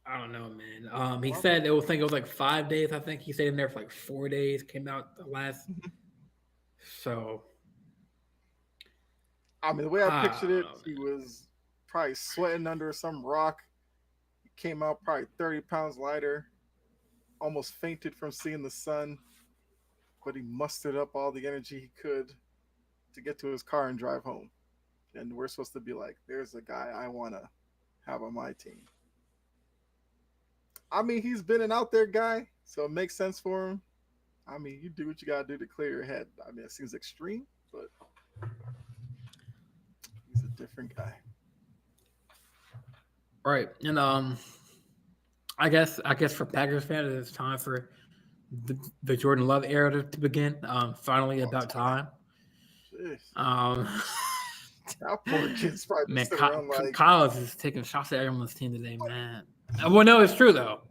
I don't know, man. He Well, said it was like 5 days. I think he stayed in there for like 4 days. Came out the last so I mean, the way I I pictured don't it, know, he man. was probably sweating under some rock. He came out probably 30 pounds lighter, almost fainted from seeing the sun, but he mustered up all the energy he could to get to his car and drive home. And we're supposed to be like, there's a guy I want to have on my team. I mean, he's been an out there guy, so it makes sense for him. I mean, you do what you got to do to clear your head. I mean, it seems extreme, but he's a different guy. Right. And I guess for Packers fans, it's time for the Jordan Love era to begin. Finally, Oh, about time. jeez. Um, That poor kid's probably man, just sitting around Kyle is just taking shots at everyone's team today, man. Well, no, it's true though.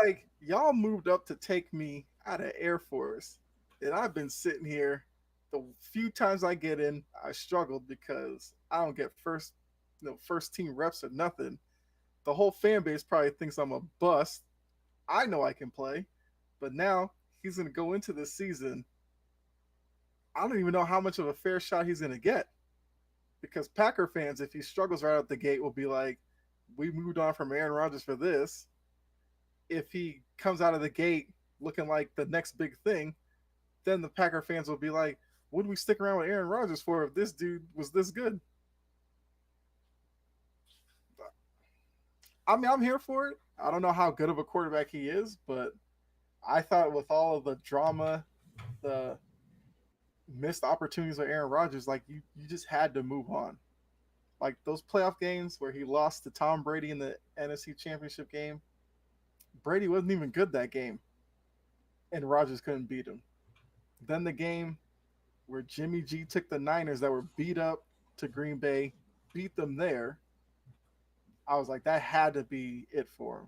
like y'all moved up to take me out of Air Force, and I've been sitting here. The few times I get in, I struggled because I don't get first team reps or nothing. The whole fan base probably thinks I'm a bust. I know I can play, but now he's going to go into this season. I don't even know how much of a fair shot he's going to get because Packer fans, if he struggles right out the gate, will be like, "We moved on from Aaron Rodgers for this." If he comes out of the gate looking like the next big thing, then the Packer fans will be like, "What do we stick around with Aaron Rodgers for if this dude was this good?" I mean, I'm here for it. I don't know how good of a quarterback he is, but I thought with all of the drama, the missed opportunities with Aaron Rodgers, like you just had to move on. Like those playoff games where he lost to Tom Brady in the NFC Championship game, Brady wasn't even good that game, and Rodgers couldn't beat him. Then the game where Jimmy G took the Niners that were beat up to Green Bay, beat them there. I was like, that had to be it for him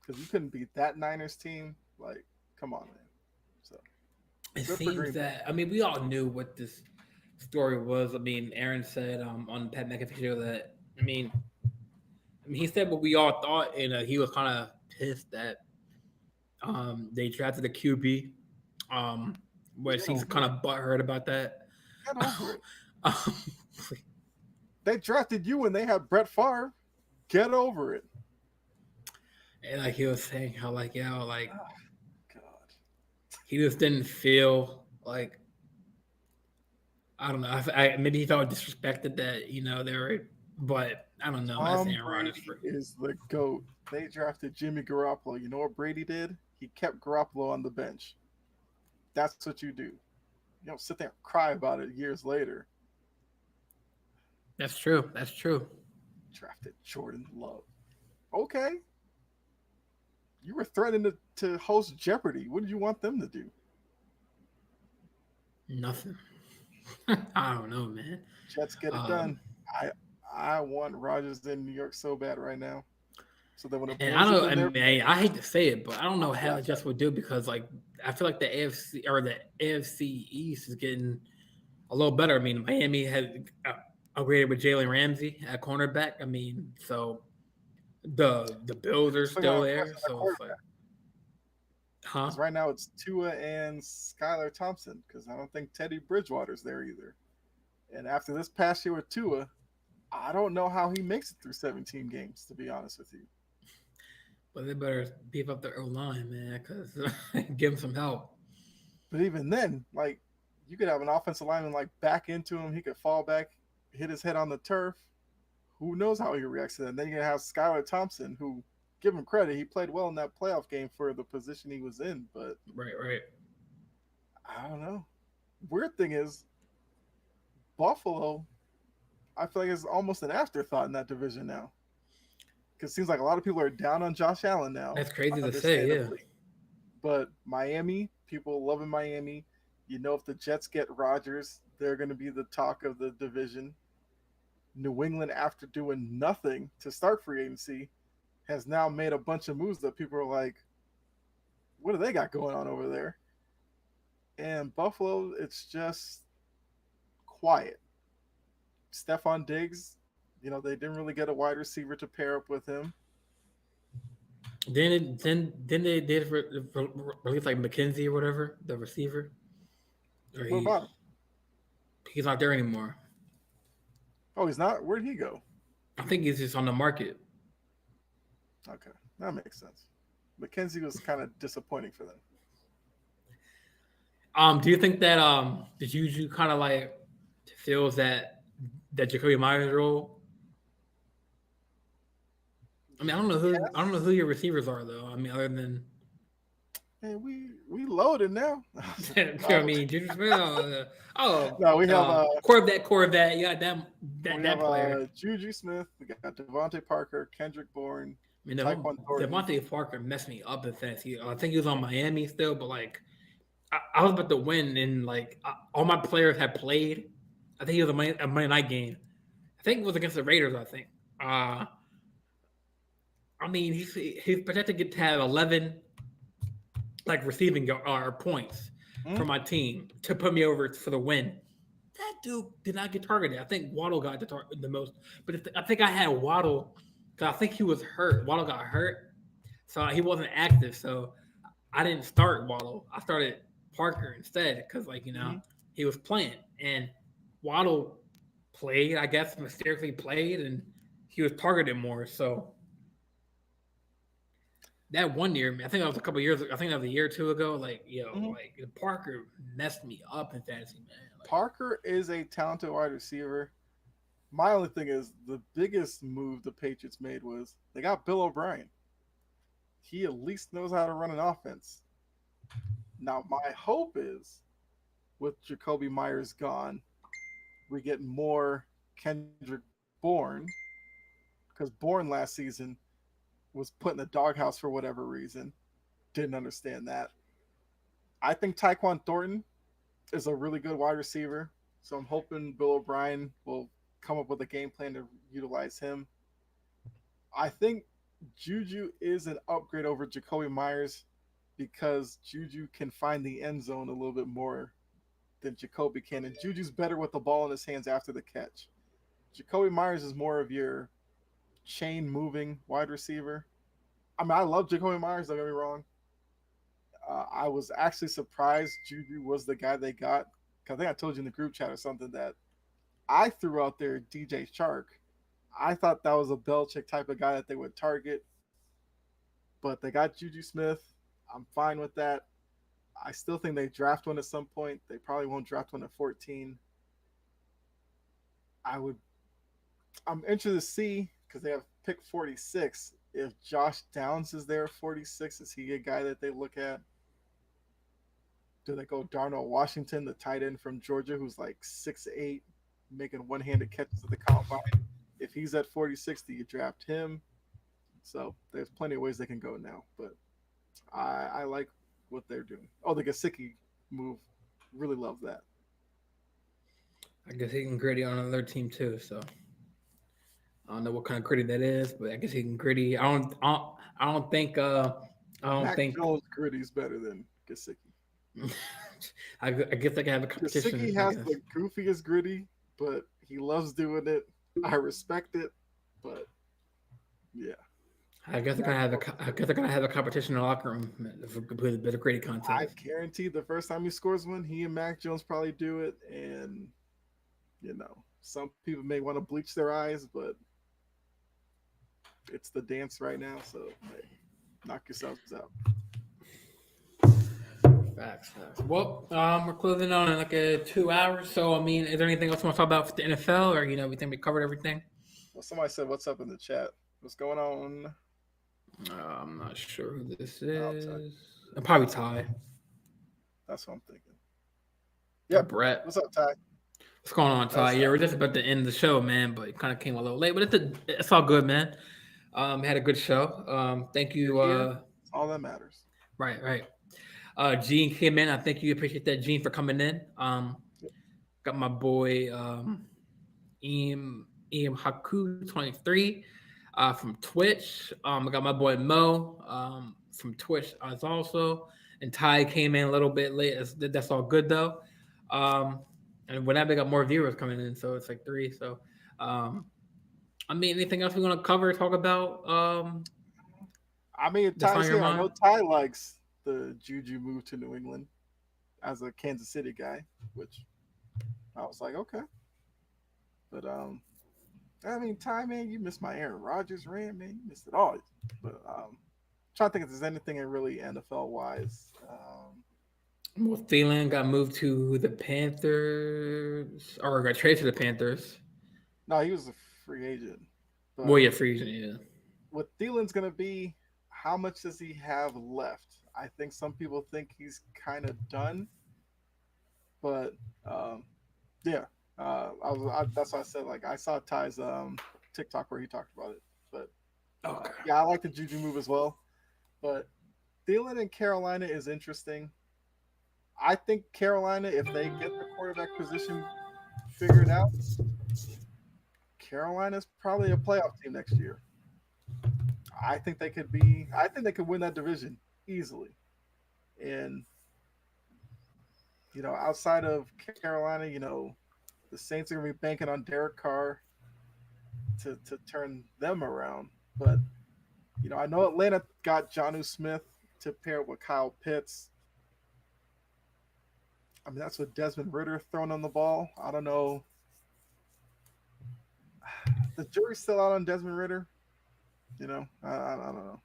because you couldn't beat that Niners team. Like, Come on, man. So It good for seems Green Bay. that we all knew what this story was. I mean, Aaron said on Pat McAfee show that he said what we all thought, and he was kind of pissed that they drafted a QB, which Get he's over kind it. of butthurt about that. Get over it. um, They drafted you when they had Brett Favre. Get over it. and like he was saying how like like Oh, God. he just didn't feel like I don't know. Maybe he felt disrespected that they were, but I don't know. That's Tom Aaron Rodgers Brady for you. is the GOAT. They drafted Jimmy Garoppolo. You know what Brady did? He kept Garoppolo on the bench. That's what you do. You don't sit there and cry about it years later. That's true. That's true. Drafted Jordan Love. Okay. You were threatening to host Jeopardy. What did you want them to do? Nothing. I don't know, man. Jets get it Um, done. I want Rodgers in New York so bad right now. So that when the and I Bills is don't. in I there, mean, I hate to say it, but I don't know how yeah, the Jets would do because, like, I feel like the AFC or the AFC East is getting a little better. I mean, Miami has upgraded with Jalen Ramsey at cornerback. I mean, so the Bills are still got still a there. question at So it's like, quarterback. huh? Because right now it's Tua and Skylar Thompson. Because I don't think Teddy Bridgewater's there either. And after this past year with Tua, I don't know how he makes it through 17 games. To be honest with you, But they better beef up their O line, man, because give them some help. but even then, like you could have an offensive lineman like back into him. He could fall back, hit his head on the turf. Who knows how he reacts to that? And then you have Skylar Thompson, who, give him credit, he played well in that playoff game for the position he was in. But Right, right. I don't know. Weird thing is, Buffalo, I feel like it's almost an afterthought in that division now. Because it seems like a lot of people are down on Josh Allen now, That's crazy to say, yeah. understandably. But Miami, people loving Miami. You know, if the Jets get Rodgers, they're going to be the talk of the division. New England, after doing nothing to start free agency, has now made a bunch of moves that people are like, what do they got going on over there? And Buffalo, it's just quiet. Stephon Diggs, they didn't really get a wide receiver to pair up with him. Then they did release like McKenzie or whatever, the receiver. Or What about him? he's not there anymore. Oh, he's not? Where'd he go? I think he's just on the market. Okay, that makes sense. McKenzie was kind of disappointing for them. Do you think that the Juju kind of like feels that Jacoby Myers role? I mean, I don't know who your receivers are though. I mean, other than Hey, we loaded now. I mean, Juju Smith. No, we have Corvette. Yeah, that player. Juju Smith. We got Devontae Parker, Kendrick Bourne, I mean, Tyquan Thornton. Devontae Parker messed me up in fantasy. I think he was on Miami still, but like I was about to win, and like all my players had played. I think it was a Monday night game. I think it was against the Raiders. I think. I mean, he's projected to have 11 like receiving points for my team to put me over for the win. That dude did not get targeted. I think Waddle got the most, but I think I had Waddle because I think he was hurt. Waddle got hurt, so he wasn't active. So I didn't start Waddle. I started Parker instead because, like, he was playing. And Waddle played, I guess, mysteriously played, and he was targeted more. So that one year, I think that was a couple years. I think that was a year or two ago. Like, like Parker messed me up in fantasy, man. Like, Parker is a talented wide receiver. My only thing is the biggest move the Patriots made was they got Bill O'Brien. He at least knows how to run an offense. Now, my hope is with Jacoby Myers gone, we get more Kendrick Bourne because Bourne last season was put in the doghouse for whatever reason. Didn't understand that. I think Tyquan Thornton is a really good wide receiver. So I'm hoping Bill O'Brien will come up with a game plan to utilize him. I think Juju is an upgrade over Jacoby Myers because Juju can find the end zone a little bit more than Jacoby can, and Juju's better with the ball in his hands after the catch. Jacoby Myers is more of your chain moving wide receiver. I mean, I love Jacoby Myers. Don't get me wrong. I was actually surprised Juju was the guy they got. Cause I think I told you in the group chat or something that I threw out there DJ Chark. I thought that was a Belichick type of guy that they would target, but they got Juju Smith. I'm fine with that. I still think they draft one at some point. They probably won't draft one at 14. I would. I'm interested to see because they have pick 46. If Josh Downs is there at 46, is he a guy that they look at? Do they go Darnell Washington, the tight end from Georgia, who's like 6'8", making one-handed catches at the combine? If he's at 46, do you draft him? So there's plenty of ways they can go now, but I like what they're doing. Oh, the Gesicki move, really love that. I guess he can gritty on another team too. So I don't know what kind of gritty that is, but I guess he can gritty. I don't think. I don't Mac think. Jones gritty's better than Gesicki. I guess I can have a competition. Gesicki has the goofiest gritty, but he loves doing it. I respect it, but yeah. I guess they're gonna have a competition in the locker room for a bit of gritty content. I guarantee the first time he scores one, he and Mac Jones probably do it, and some people may want to bleach their eyes, but it's the dance right now, so hey, knock yourselves out. Facts. Well, we're closing on in like 2 hours. So, I mean, is there anything else you want to talk about for the NFL, or we think we covered everything? Well, somebody said, "What's up in the chat? What's going on?" I'm not sure who this is. I'm probably Ty. That's what I'm thinking. Yeah, Brett. What's up, Ty? What's going on, Ty? Yeah, we're just about to end the show, man, but it kind of came a little late, but it's all good, man. Had a good show. Thank you. That's all that matters. Right. Gene came in. I thank you. Appreciate that, Gene, for coming in. Got my boy Eam Haku 23 from Twitch. I got my boy Mo from Twitch as also, and Ty came in a little bit late. That's all good though. And whenever they got more viewers coming in, so it's like 3. So, I mean, anything else we want to cover, talk about? I mean, Ty's here. I know Ty likes the Juju move to New England as a Kansas City guy, which I was like, okay. But I mean, Ty, man, you missed my Aaron Rodgers rant, man. You missed it all. But trying to think if there's anything in really NFL wise. Well, Thielen got moved to the Panthers, or got traded to the Panthers. No, he was a free agent. But well, yeah, free agent, yeah. What Thielen's going to be, how much does he have left? I think some people think he's kind of done. But, yeah. That's why I said, like, I saw Ty's TikTok where he talked about it. But, okay. Yeah, I like the Juju move as well. But Thielen in Carolina is interesting. I think Carolina, if they get the quarterback position figured out, Carolina's probably a playoff team next year. I think they could win that division easily. And, outside of Carolina, the Saints are going to be banking on Derek Carr to turn them around. But, I know Atlanta got Jonnu Smith to pair with Kyle Pitts. I mean, that's what Desmond Ridder throwing on the ball. I don't know. The jury's still out on Desmond Ridder. I don't know.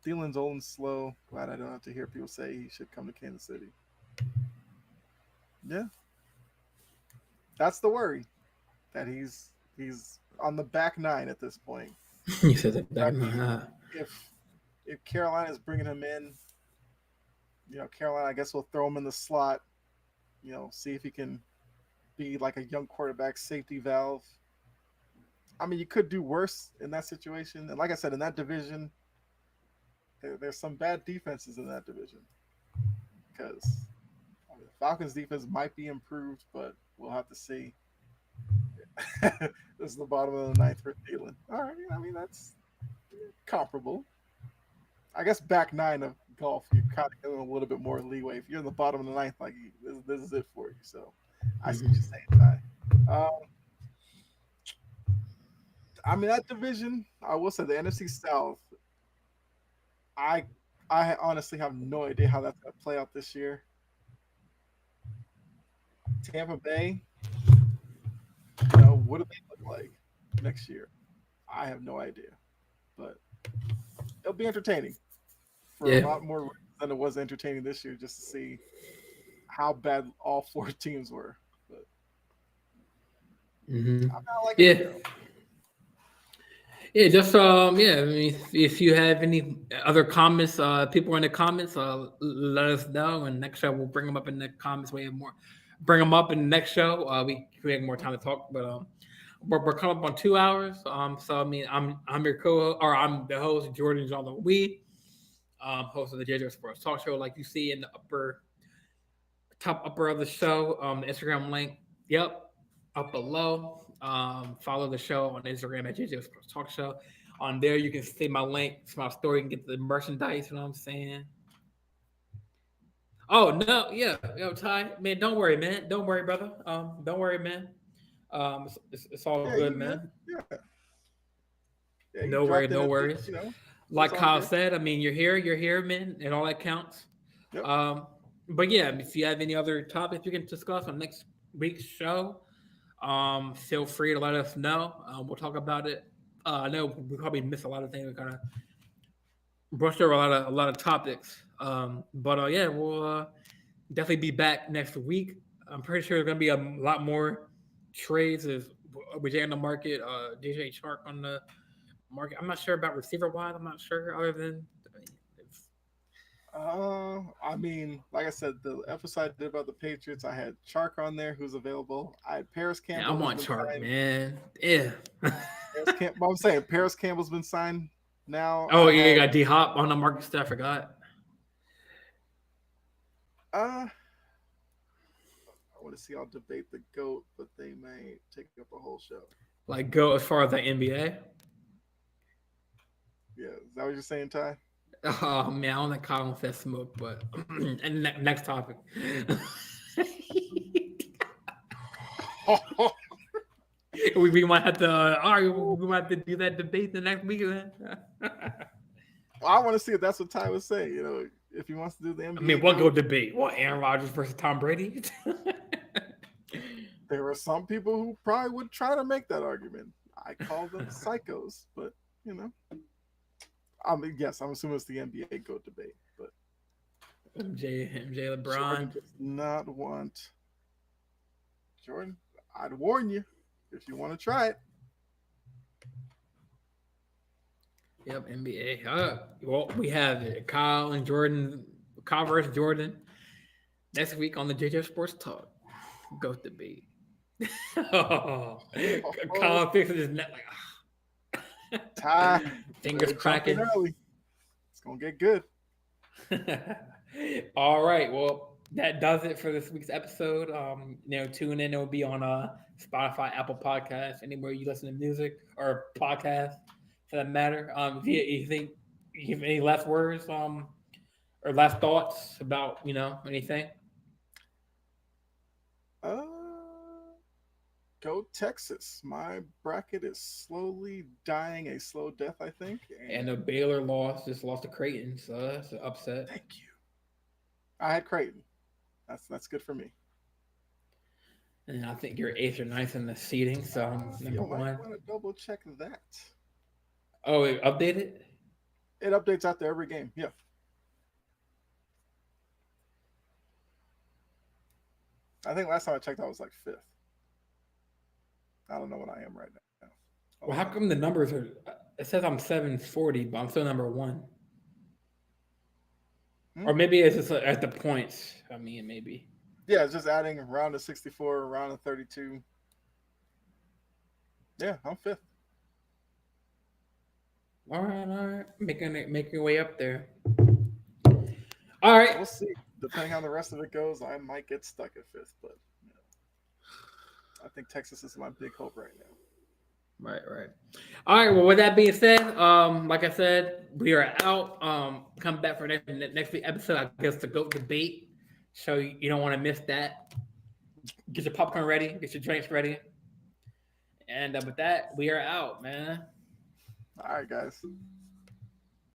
Thielen's old and slow. Glad I don't have to hear people say he should come to Kansas City. Yeah. That's the worry. That he's on the back 9 at this point. You said that back 9. If Carolina's bringing him in, Carolina, I guess we'll throw him in the slot, see if he can be like a young quarterback safety valve. I mean, you could do worse in that situation. And like I said, in that division, there's some bad defenses in that division. Because the Falcons' defense might be improved, but we'll have to see. This is the bottom of the 9th for Thielen. All right, I mean, that's comparable. I guess back 9 of golf, you're kind of getting a little bit more leeway. If you're in the bottom of the ninth, like this is it for you. So I see what you're saying, Ty. I mean that division, I will say the NFC South. I I honestly have no idea how that's going to play out this year. Tampa Bay, what do they look like next year? I have no idea, but it'll be entertaining for a Yeah. lot more than it was entertaining this year, just to see how bad all four teams were. But Mm-hmm. I'm not liking it Yeah. though. Yeah, just yeah. I mean, if you have any other comments, people in the comments, let us know, and next show we'll bring them up in the comments. We have more, bring them up in the next show. We have more time to talk, but we're coming up on 2 hours. So I mean, I'm your co, or I'm the host, Jordan John We, host of the JJ Sports Talk Show, like you see in the top upper of the show. The Instagram link, yep, up below. Follow the show on Instagram at JJ Sports Talk Show. On there, you can see my link, it's my story, you can get the merchandise. You know what I'm saying? Oh no, yeah, Ty, man, don't worry, man, don't worry, brother. Don't worry, man. It's all Yeah, good, you good? man. Yeah, yeah. You No worry, dropped in no at the, worries. it's Like all Kyle good. said, I mean, you're here, man, and all that counts. Yep. But yeah, if you have any other topics you can discuss on next week's show, feel free to let us know. We'll talk about it. I know we probably missed a lot of things. We kind of brushed over a lot of topics. But yeah, we'll definitely be back next week. I'm pretty sure there's gonna be a lot more trades. Is with Jay on the market, DJ Shark on the market. I'm not sure about receiver wise. I'm not sure. Other than, I mean, I mean, like I said, the episode I did about the Patriots, I had Chark on there, who's available. I had Paris yeah, I Campbell, who's want been Shark, signed. man. Yeah. I'm saying Paris Campbell's been signed. Now Oh I yeah, you had got D Hop on the market. Still, I forgot. uh I want to see. I'll debate the goat, but they may take up a whole show. Like go as far as the NBA. Yeah, is that what you're saying, Ty? Oh man, I don't think Colin said smoke, but and next topic. we might have to. All right, we might have to do that debate the next week. Then. I want to see if that's what Ty was saying. If he wants to do the I NBA mean, what go goat, debate? What Aaron Rodgers versus Tom Brady? there are some people who probably would try to make that argument. I call them psychos, but you know, I mean, yes, I'm assuming it's the NBA goat debate, but MJ Jordan LeBron. does not want Jordan. I'd warn you if you want to try it. Yep, NBA. Well, we have it. Kyle and Jordan. Kyle versus Jordan. Next week on the JJ Sports Talk. Goat debate. Oh, Oh, Kyle fixing his neck like Ty, fingers jump in cracking. early. It's gonna get good. All right. Well, that does it for this week's episode. Tune in. It will be on Spotify, Apple Podcasts, anywhere you listen to music or podcasts for that matter. If you think you have any last words, or last thoughts about anything. Uh, Go Texas. My bracket is slowly dying a slow death, I think. And the Baylor just lost to Creighton, so that's an upset. Thank you. I had Creighton. That's good for me. And I think you're eighth or ninth in the seeding, so number I one. want to double check that. Oh, it updated? It updates out there every game. Yeah. I think last time I checked, I was like fifth. I don't know what I am right now. Well, how come the numbers are? It says I'm 740, but I'm still number one. Or maybe it's just at the points. I mean, maybe. Yeah, it's just adding round of 64, round of 32. Yeah, I'm fifth. All right. Making your way up there. All right. We'll see. Depending on the rest of it goes, I might get stuck at fifth, but I think Texas is my big hope right now. Right, right. All right. Well, with that being said, like I said, we are out. Come back for next week episode. I guess the GOAT debate. So you don't want to miss that. Get your popcorn ready. Get your drinks ready. And with that, we are out, man. All right, guys.